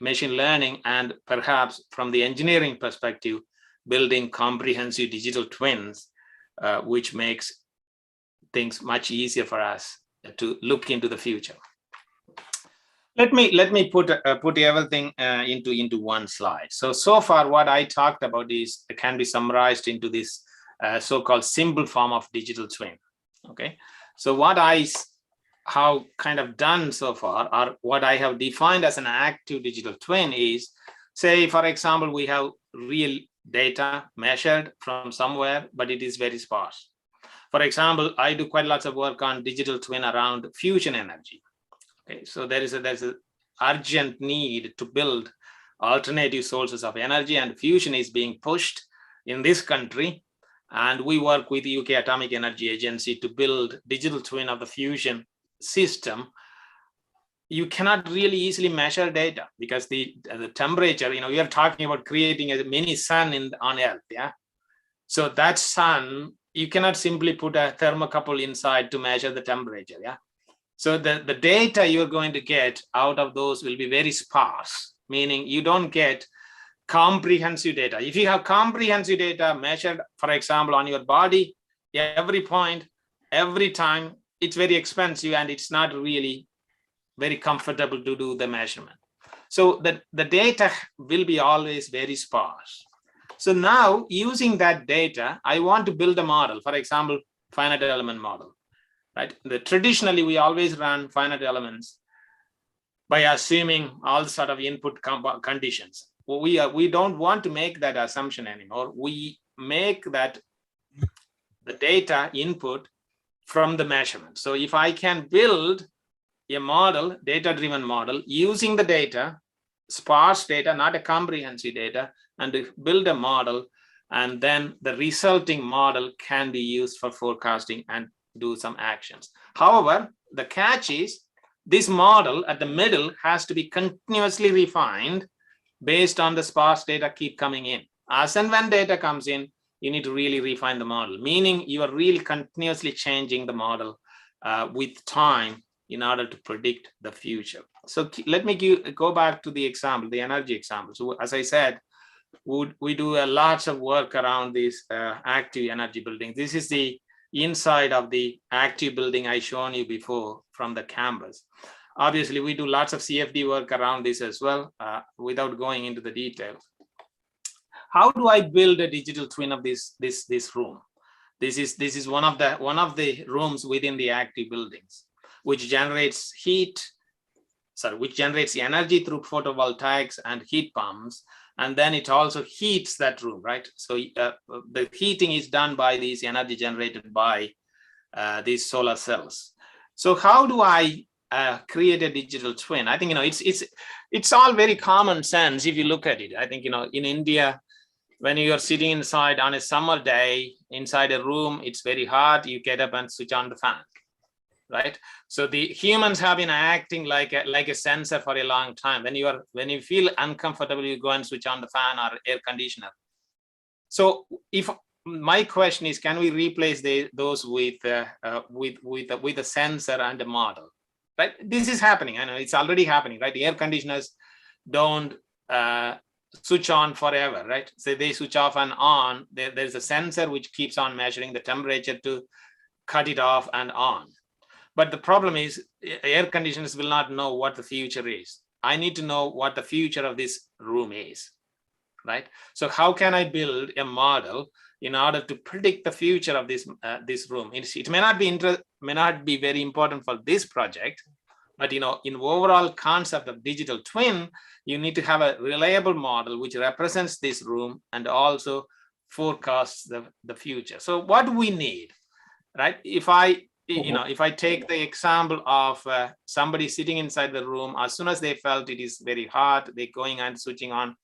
machine learning, and perhaps from the engineering perspective, building comprehensive digital twins, which makes things much easier for us to look into the future. Let me put everything into one slide. So far, what I talked about can be summarized into this so-called simple form of digital twin. Okay, so what I have kind of done so far, or what I have defined as an active digital twin is, say, for example, we have real data measured from somewhere, but it is very sparse. For example, I do quite lots of work on digital twin around fusion energy. Okay, so there's an urgent need to build alternative sources of energy, and fusion is being pushed in this country. And we work with the UK Atomic Energy Agency to build digital twin of the fusion system. You cannot really easily measure data because the temperature, we are talking about creating a mini sun on Earth, yeah? So that sun, you cannot simply put a thermocouple inside to measure the temperature, yeah? So the data you're going to get out of those will be very sparse, meaning you don't get comprehensive data. If you have comprehensive data measured, for example, on your body, every point, every time, it's very expensive and it's not really very comfortable to do the measurement. So the data will be always very sparse. So now using that data, I want to build a model, for example, finite element model, right? Traditionally, we always run finite elements by assuming all sort of input conditions. We don't want to make that assumption anymore. We make that the data input from the measurement. So if I can build a model, data-driven model, using the data, sparse data, not a comprehensive data, and build a model, and then the resulting model can be used for forecasting and do some actions. However, the catch is this model at the middle has to be continuously refined based on the sparse data keep coming in. As and when data comes in, you need to really refine the model, meaning you are really continuously changing the model with time in order to predict the future. So let me go back to the example, the energy example. So as I said, we do a lots of work around these active energy buildings. This is the inside of the active building I shown you before from the campus. Obviously, we do lots of CFD work around this as well, without going into the details. How do I build a digital twin of this room? This is one of the rooms within the active buildings, which generates heat, which generates energy through photovoltaics and heat pumps, and then it also heats that room, right? So the heating is done by this energy generated by these solar cells. So how do I create a digital twin? I think it's all very common sense if you look at it. I think in India, when you are sitting inside on a summer day inside a room, it's very hot. You get up and switch on the fan, right? So the humans have been acting like a sensor for a long time. When you feel uncomfortable, you go and switch on the fan or air conditioner. So if my question is, can we replace those with a sensor and a model, right? This is happening. I know it's already happening, right? The air conditioners don't switch on forever, right? So they switch off and on. There's a sensor which keeps on measuring the temperature to cut it off and on. But the problem is air conditioners will not know what the future is. I need to know what the future of this room is, right? So how can I build a model in order to predict the future of this room? It may not be very important for this project, but in overall concept of digital twin, you need to have a reliable model which represents this room and also forecasts the future. So what do we need, right? If I take the example of somebody sitting inside the room, as soon as they felt it is very hot, they're going and switching on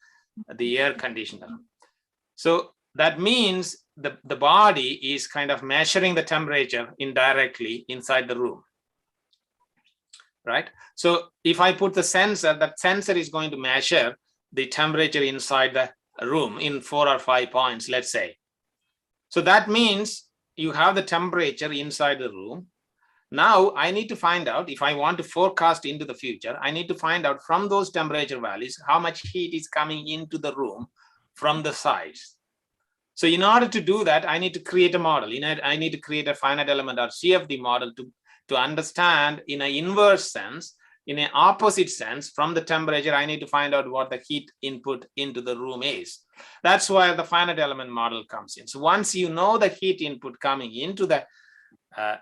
the air conditioner. So that means the body is kind of measuring the temperature indirectly inside the room, right? So if I put the sensor, that sensor is going to measure the temperature inside the room in 4 or 5 points, let's say. So that means you have the temperature inside the room. Now I need to find out, if I want to forecast into the future, I need to find out from those temperature values, how much heat is coming into the room from the sides. So in order to do that, I need to create a model. I need to create a finite element or CFD model to understand in an inverse sense, in an opposite sense, from the temperature, I need to find out what the heat input into the room is. That's where the finite element model comes in. So once you know the heat input coming into the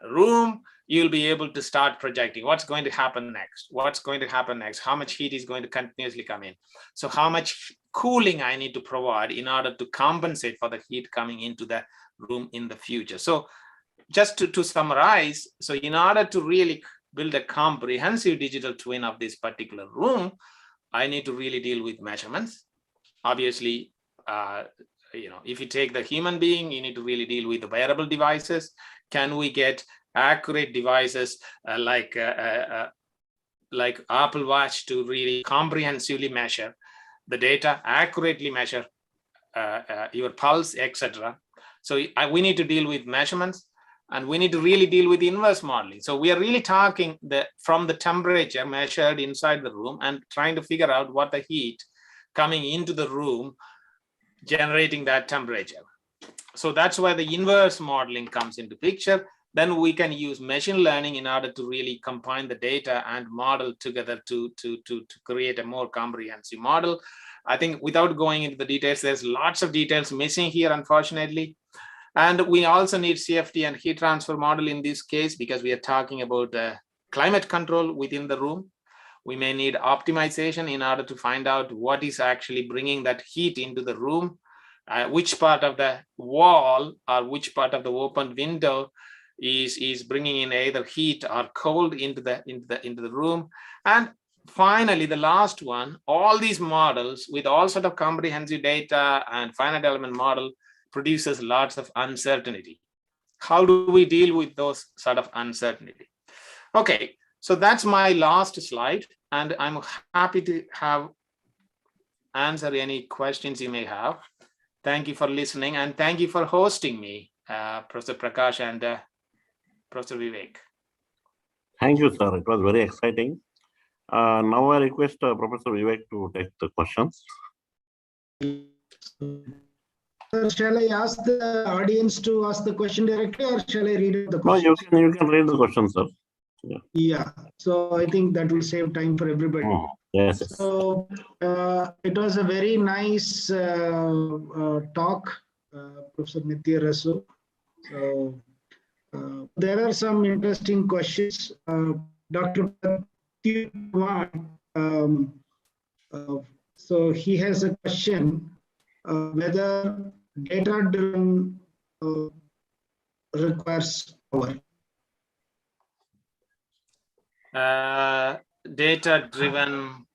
room, you'll be able to start projecting what's going to happen next. What's going to happen next? How much heat is going to continuously come in? So how much cooling I need to provide in order to compensate for the heat coming into the room in the future. So just to summarize, so in order to really build a comprehensive digital twin of this particular room, I need to really deal with measurements. Obviously, if you take the human being, you need to really deal with the wearable devices. Can we get accurate devices like Apple Watch to really comprehensively measure the data, accurately measure your pulse, etc. So we need to deal with measurements, and we need to really deal with inverse modeling. So we are really talking from the temperature measured inside the room and trying to figure out what the heat coming into the room generating that temperature. So that's where the inverse modeling comes into picture. Then we can use machine learning in order to really combine the data and model together to create a more comprehensive model. I think without going into the details, there's lots of details missing here, unfortunately. And we also need CFD and heat transfer model in this case, because we are talking about climate control within the room. We may need optimization in order to find out what is actually bringing that heat into the room, which part of the wall or which part of the open window is bringing in either heat or cold into the room. And finally, the last one, all these models with all sort of comprehensive data and finite element model produces lots of uncertainty. How do we deal with those sort of uncertainty? Okay, so that's my last slide, and I'm happy to answer any questions you may have. Thank you for listening, and thank you for hosting me, Professor Prakash and Professor Vivek. Thank you, sir. It was very exciting. Now I request Professor Vivek to take the questions. Shall I ask the audience to ask the question directly, or shall I read the question? No, you can read the question, sir. Yeah, so I think that will save time for everybody. Oh, yes. So it was a very nice talk, Professor Nitya Rasu. So there are some interesting questions. Dr. Kumar, so he has a question whether data-driven requires power. Data-driven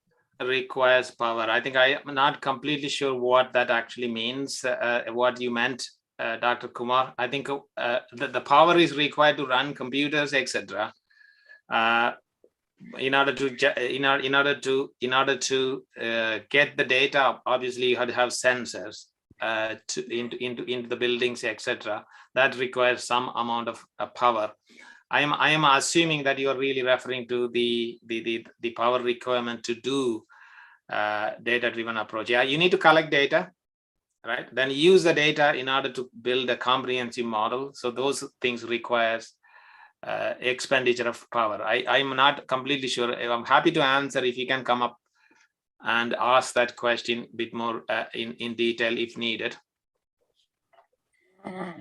requires power. I think I am not completely sure what that actually means, what you meant, Dr. Kumar. I think the power is required to run computers, etc. In order to get the data, obviously you have to have sensors into the buildings, etc. That requires some amount of power. I am assuming that you are really referring to the power requirement to do data-driven approach. Yeah, you need to collect data, right? Then use the data in order to build a comprehensive model. So those things requires expenditure of power. I'm not completely sure. I'm happy to answer if you can come up and ask that question a bit more in detail if needed.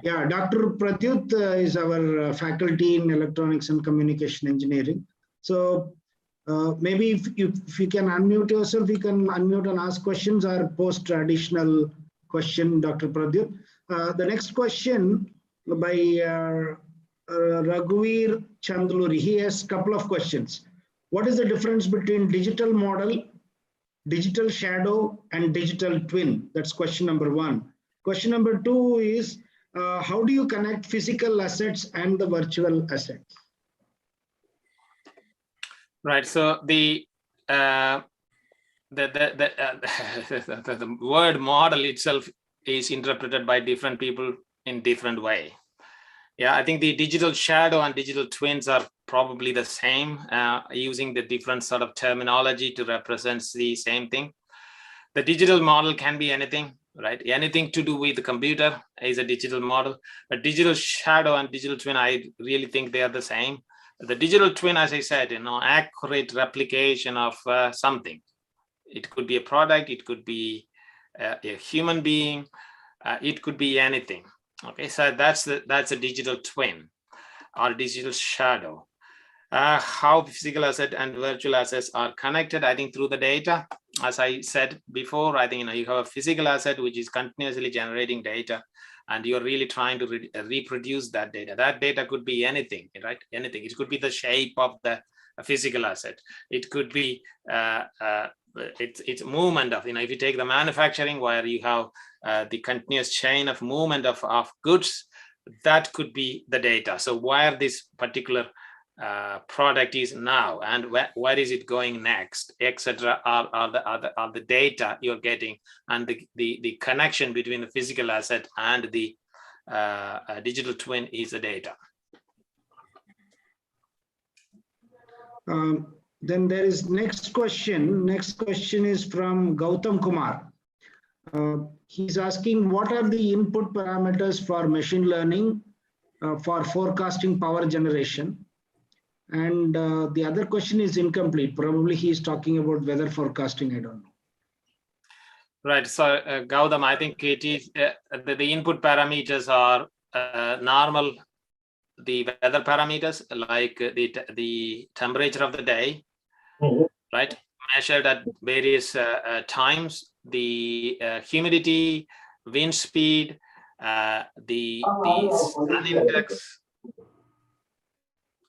Yeah, Dr. Pratyut is our faculty in electronics and communication engineering. So maybe if you can unmute yourself, you can unmute and ask questions or post additional question, Dr. Pratyut. The next question by Raghuveer Chandluri. He has a couple of questions. What is the difference between digital model, digital shadow, and digital twin? That's question number one. Question number two is, how do you connect physical assets and the virtual assets? Right. So the word model itself is interpreted by different people in different way. Yeah, I think the digital shadow and digital twins are probably the same, using the different sort of terminology to represent the same thing. The digital model can be anything, right? Anything to do with the computer is a digital model. But digital shadow and digital twin, I really think they are the same. The digital twin, as I said, accurate replication of something. It could be a product, it could be a human being, it could be anything. Okay, so that's a digital twin or digital shadow. How physical asset and virtual assets are connected, I think through the data. As I said before, I think you have a physical asset which is continuously generating data, and you're really trying to reproduce that data. That data could be anything, right? Anything. It could be the shape of the physical asset. It could be it's movement of, if you take the manufacturing where you have the continuous chain of movement of goods, that could be the data. So where this particular product is now and where is it going next, etc. are the data you're getting, and the connection between the physical asset and the digital twin is the data. Then there is next question. Next question is from Gautam Kumar. He's asking, what are the input parameters for machine learning for forecasting power generation? And the other question is incomplete. Probably he's talking about weather forecasting. I don't know. Right. So Gautam, I think it is the input parameters are normal, the weather parameters like the temperature of the day, right? Measured at various times, the humidity, wind speed, the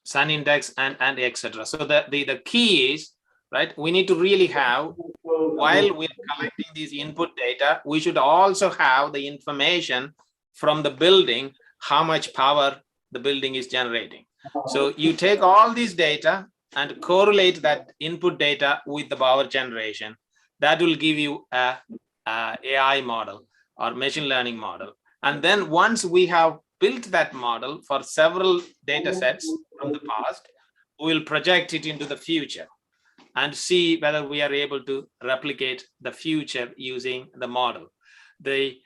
sun index, and etc. So the key is, right, we need to really have, while we're collecting these input data, we should also have the information from the building, how much power the building is generating. So you take all these data and correlate that input data with the power generation. That will give you a AI model or machine learning model. And then once we have built that model for several data sets from the past, we will project it into the future and see whether we are able to replicate the future using the model. The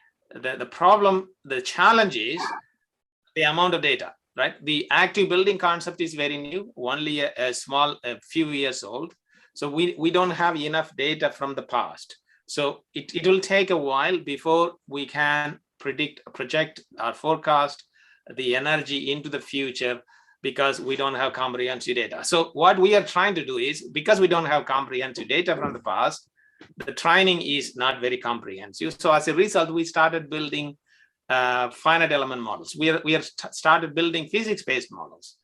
problem, the challenge is the amount of data, right? The active building concept is very new, only a few years old. So we don't have enough data from the past. So it will take a while before we can project or forecast the energy into the future, because we don't have comprehensive data. So what we are trying to do is, because we don't have comprehensive data from the past, the training is not very comprehensive. So as a result, we started building finite element models. We have started building physics-based models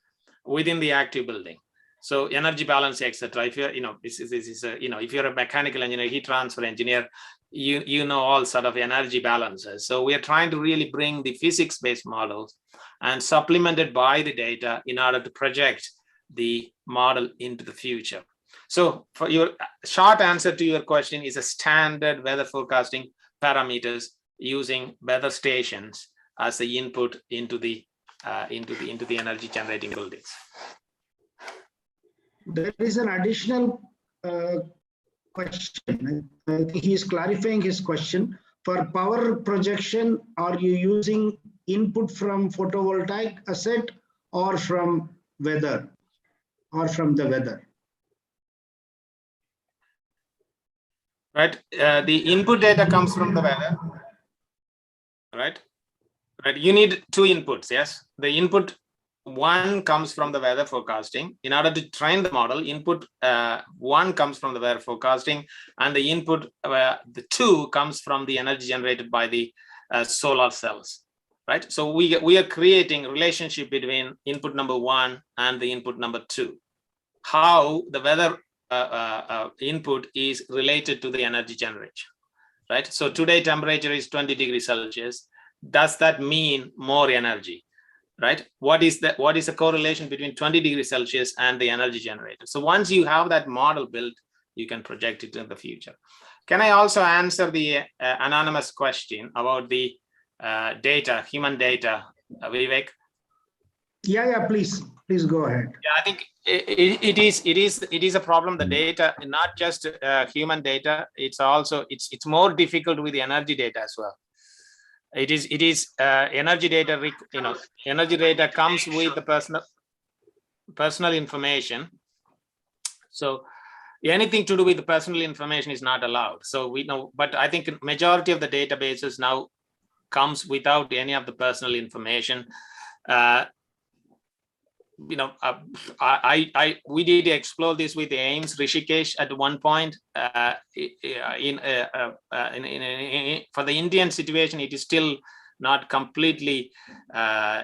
within the active building. So energy balance, etc. If you're, if you're a mechanical engineer, heat transfer engineer, you know all sort of energy balances. So we are trying to really bring the physics-based models and supplemented by the data in order to project the model into the future. So for your short answer to your question is a standard weather forecasting parameters using weather stations as the input into the energy generating buildings. There is an additional question. I think he is clarifying his question. For power projection, are you using input from photovoltaic asset or from weather, or from the weather? Right. The input data comes from the weather. Right. You need two inputs. Yes. The input one comes from the weather forecasting. In order to train the model, input one comes from the weather forecasting, and the input the two comes from the energy generated by the solar cells. Right. So we are creating a relationship between input number one and the input number two. How the weather input is related to the energy generation. Right. So today temperature is 20 degrees Celsius. Does that mean more energy? Right? What is the correlation between 20 degrees Celsius and the energy generated? So once you have that model built, you can project it in the future. Can I also answer the anonymous question about the data, human data, Vivek? Yeah, please go ahead. Yeah, I think it is a problem. The data, not just human data, it's more difficult with the energy data as well. It is energy data. Energy data comes with the personal information. So anything to do with the personal information is not allowed. So we know, but I think majority of the databases now comes without any of the personal information. We did explore this with AIMS Rishikesh at one point. For the Indian situation, it is still not completely,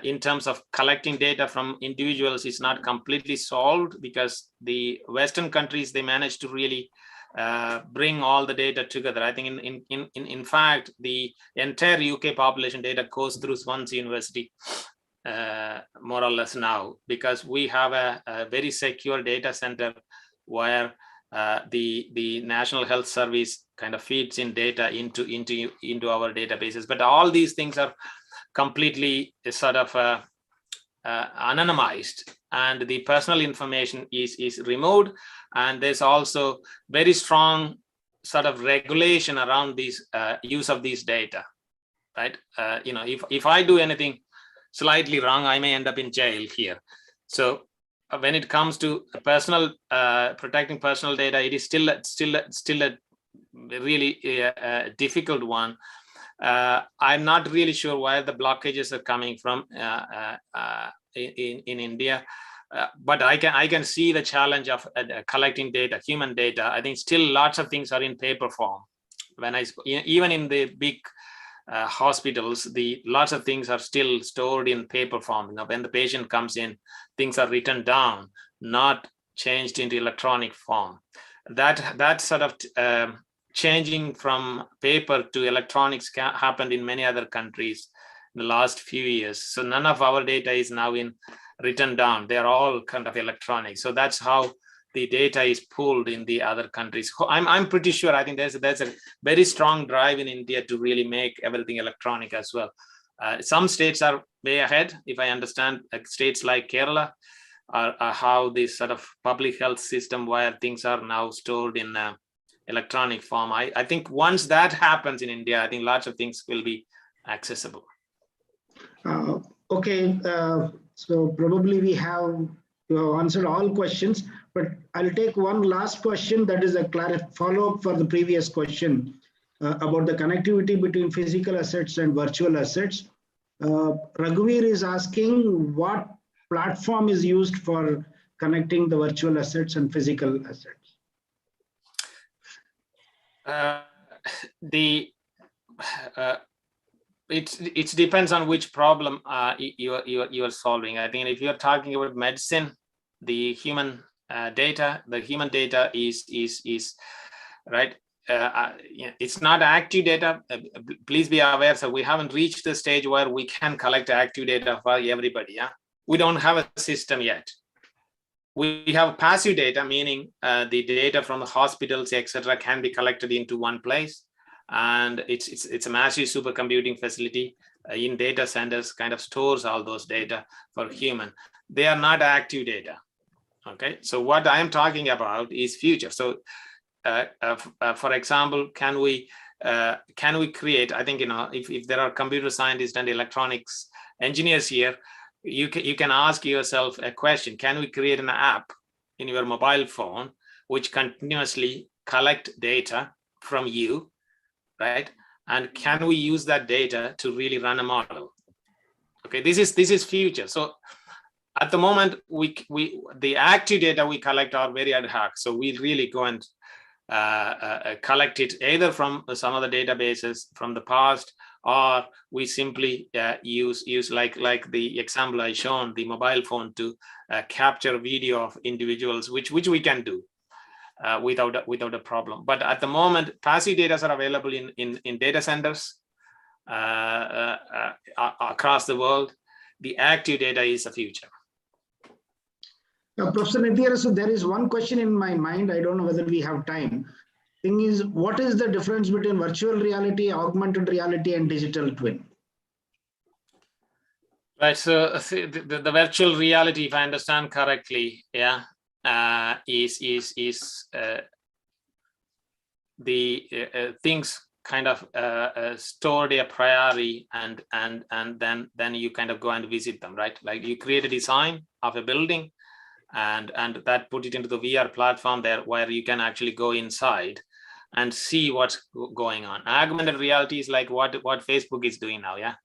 in terms of collecting data from individuals, is not completely solved, because the Western countries, they managed to really bring all the data together. I think in fact, the entire UK population data goes through Swansea University. More or less now, because we have a very secure data center where the National Health Service kind of feeds in data into our databases. But all these things are completely sort of anonymized, and the personal information is removed. And there's also very strong sort of regulation around these use of these data. Right? If I do anything slightly wrong, I may end up in jail here. So when it comes to personal protecting personal data, it is still a really difficult one. I'm not really sure where the blockages are coming from in India, But I can see the challenge of collecting data, human data. I think still lots of things are in paper form. Even in the big hospitals, lots of things are still stored in paper form. When the patient comes in, things are written down, not changed into electronic form. That sort of changing from paper to electronics happened in many other countries in the last few years. So none of our data is now in written down. They're all kind of electronic. So that's how the data is pulled in the other countries. I'm pretty sure, I think there's a very strong drive in India to really make everything electronic as well. Some states are way ahead. If I understand, states like Kerala are how this sort of public health system where things are now stored in electronic form. I think once that happens in India, I think lots of things will be accessible. Okay, so probably you have answered all questions, but I'll take one last question that is a follow-up for the previous question about the connectivity between physical assets and virtual assets. Raghuveer is asking what platform is used for connecting the virtual assets and physical assets. It depends on which problem you are solving. I think if you're talking about medicine, the human data is right. It's not active data. Please be aware. So we haven't reached the stage where we can collect active data for everybody. Yeah, we don't have a system yet. We have passive data, meaning the data from the hospitals, etc., can be collected into one place. And it's a massive supercomputing facility in data centers, kind of stores all those data for human. They are not active data. Okay, so what I am talking about is future. So, for example, can we create? I think if there are computer scientists and electronics engineers here, you can ask yourself a question: can we create an app in your mobile phone which continuously collect data from you? Right, and can we use that data to really run a model? Okay, this is future. So at the moment, the active data we collect are very ad hoc. So we really go and collect it either from some of the databases from the past, or we simply use like the example I shown, the mobile phone to capture video of individuals, which we can do. Without a problem. But at the moment, passive data are available in data centers across the world. The active data is the future. Professor Nithya, so there is one question in my mind. I don't know whether we have time. Thing is, what is the difference between virtual reality, augmented reality, and digital twin? Right. So the virtual reality, if I understand correctly, yeah. Is the things kind of stored a priori and then you kind of go and visit them, right? Like you create a design of a building and that put it into the VR platform there where you can actually go inside and see what's going on. Augmented reality is like what Facebook is doing now, yeah.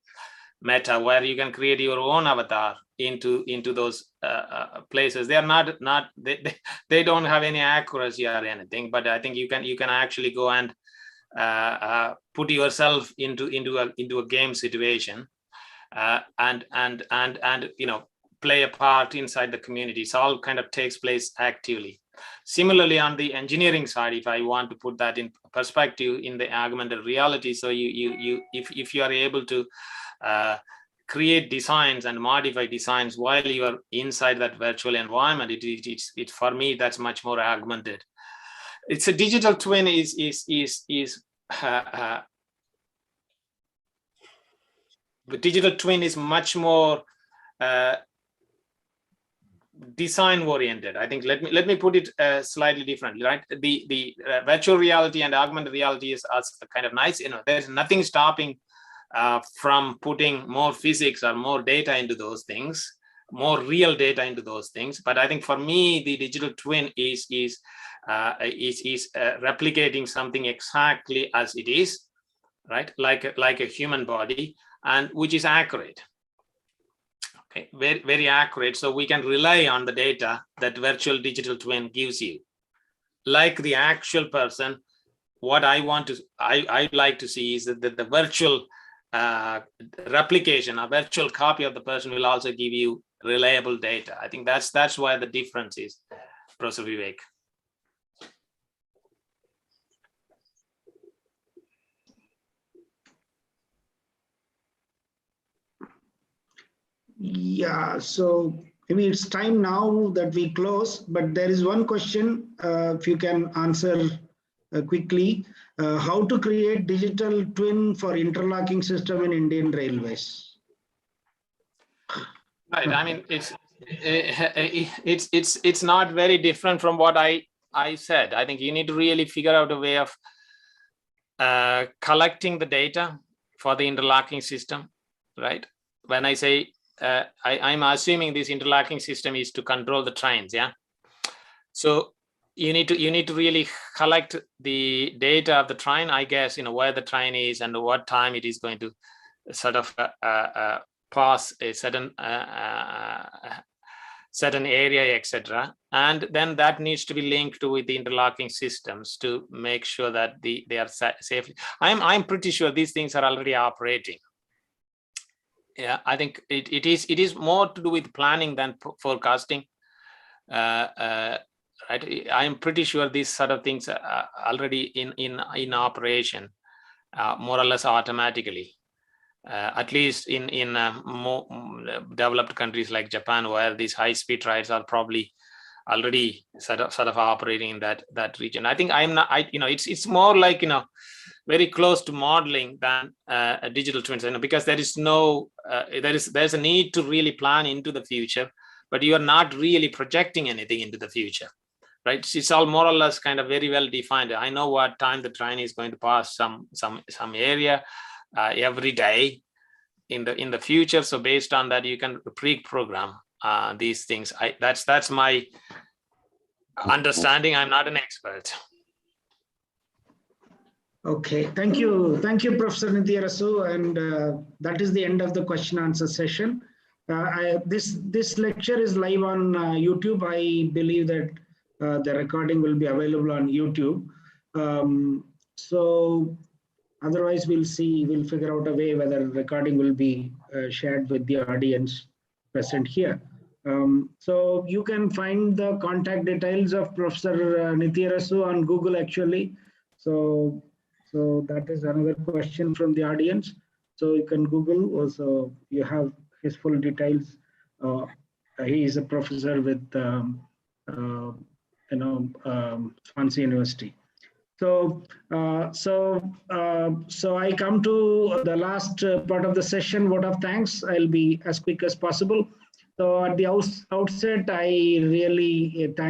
Meta, where you can create your own avatar into those places. They are not they don't have any accuracy or anything, but I think you can actually go and put yourself into a game situation and play a part inside the community. So all kind of takes place actively. Similarly, on the engineering side, if I want to put that in perspective in the augmented reality, so if you are able to create designs and modify designs while you are inside that virtual environment, it for me that's much more augmented. It's a digital twin is the digital twin is much more design oriented. I think let me put it slightly differently, right? The virtual reality and augmented reality is kind of nice. There's nothing stopping from putting more physics or more data into those things, more real data into those things. But I think for me, the digital twin is replicating something exactly as it is, right? Like a human body, and which is accurate. okay, very accurate. So we can rely on the data that virtual digital twin gives you. Like the actual person, what I'd like to see is that the virtual replication, a virtual copy of the person will also give you reliable data. I think that's why the difference is, Professor Vivek. Yeah, so maybe it's time now that we close, but there is one question, if you can answer quickly. How to create digital twin for interlocking system in Indian Railways? Right. I mean, it's not very different from what I said. I think you need to really figure out a way of collecting the data for the interlocking system, right? When I say I'm assuming this interlocking system is to control the trains, yeah. So you need to really collect the data of the train, I guess, where the train is and what time it is going to sort of pass a certain area, etc. And then that needs to be linked with the interlocking systems to make sure that they are safely. I'm pretty sure these things are already operating. Yeah, I think it is more to do with planning than forecasting. Right, I'm pretty sure these sort of things are already in operation, more or less automatically. At least in more developed countries like Japan, where these high-speed trains are probably already sort of operating in that region. I think it's more like very close to modeling than a digital twins, because there is no there's a need to really plan into the future, but you are not really projecting anything into the future, right? It's all more or less kind of very well defined. I know what time the train is going to pass some area every day in the future. So based on that, you can pre-program these things. That's my understanding. I'm not an expert. Okay, thank you, Professor Nithya. And that is the end of the question answer session. This lecture is live on YouTube. I believe that the recording will be available on YouTube. So otherwise, we'll figure out a way whether recording will be shared with the audience present here. So you can find the contact details of Professor Nithya on Google actually. So that is another question from the audience. So you can Google also, you have his full details. He is a professor with Swansea University. So I come to the last part of the session, vote of thanks. I'll be as quick as possible. So at the outset, I really thank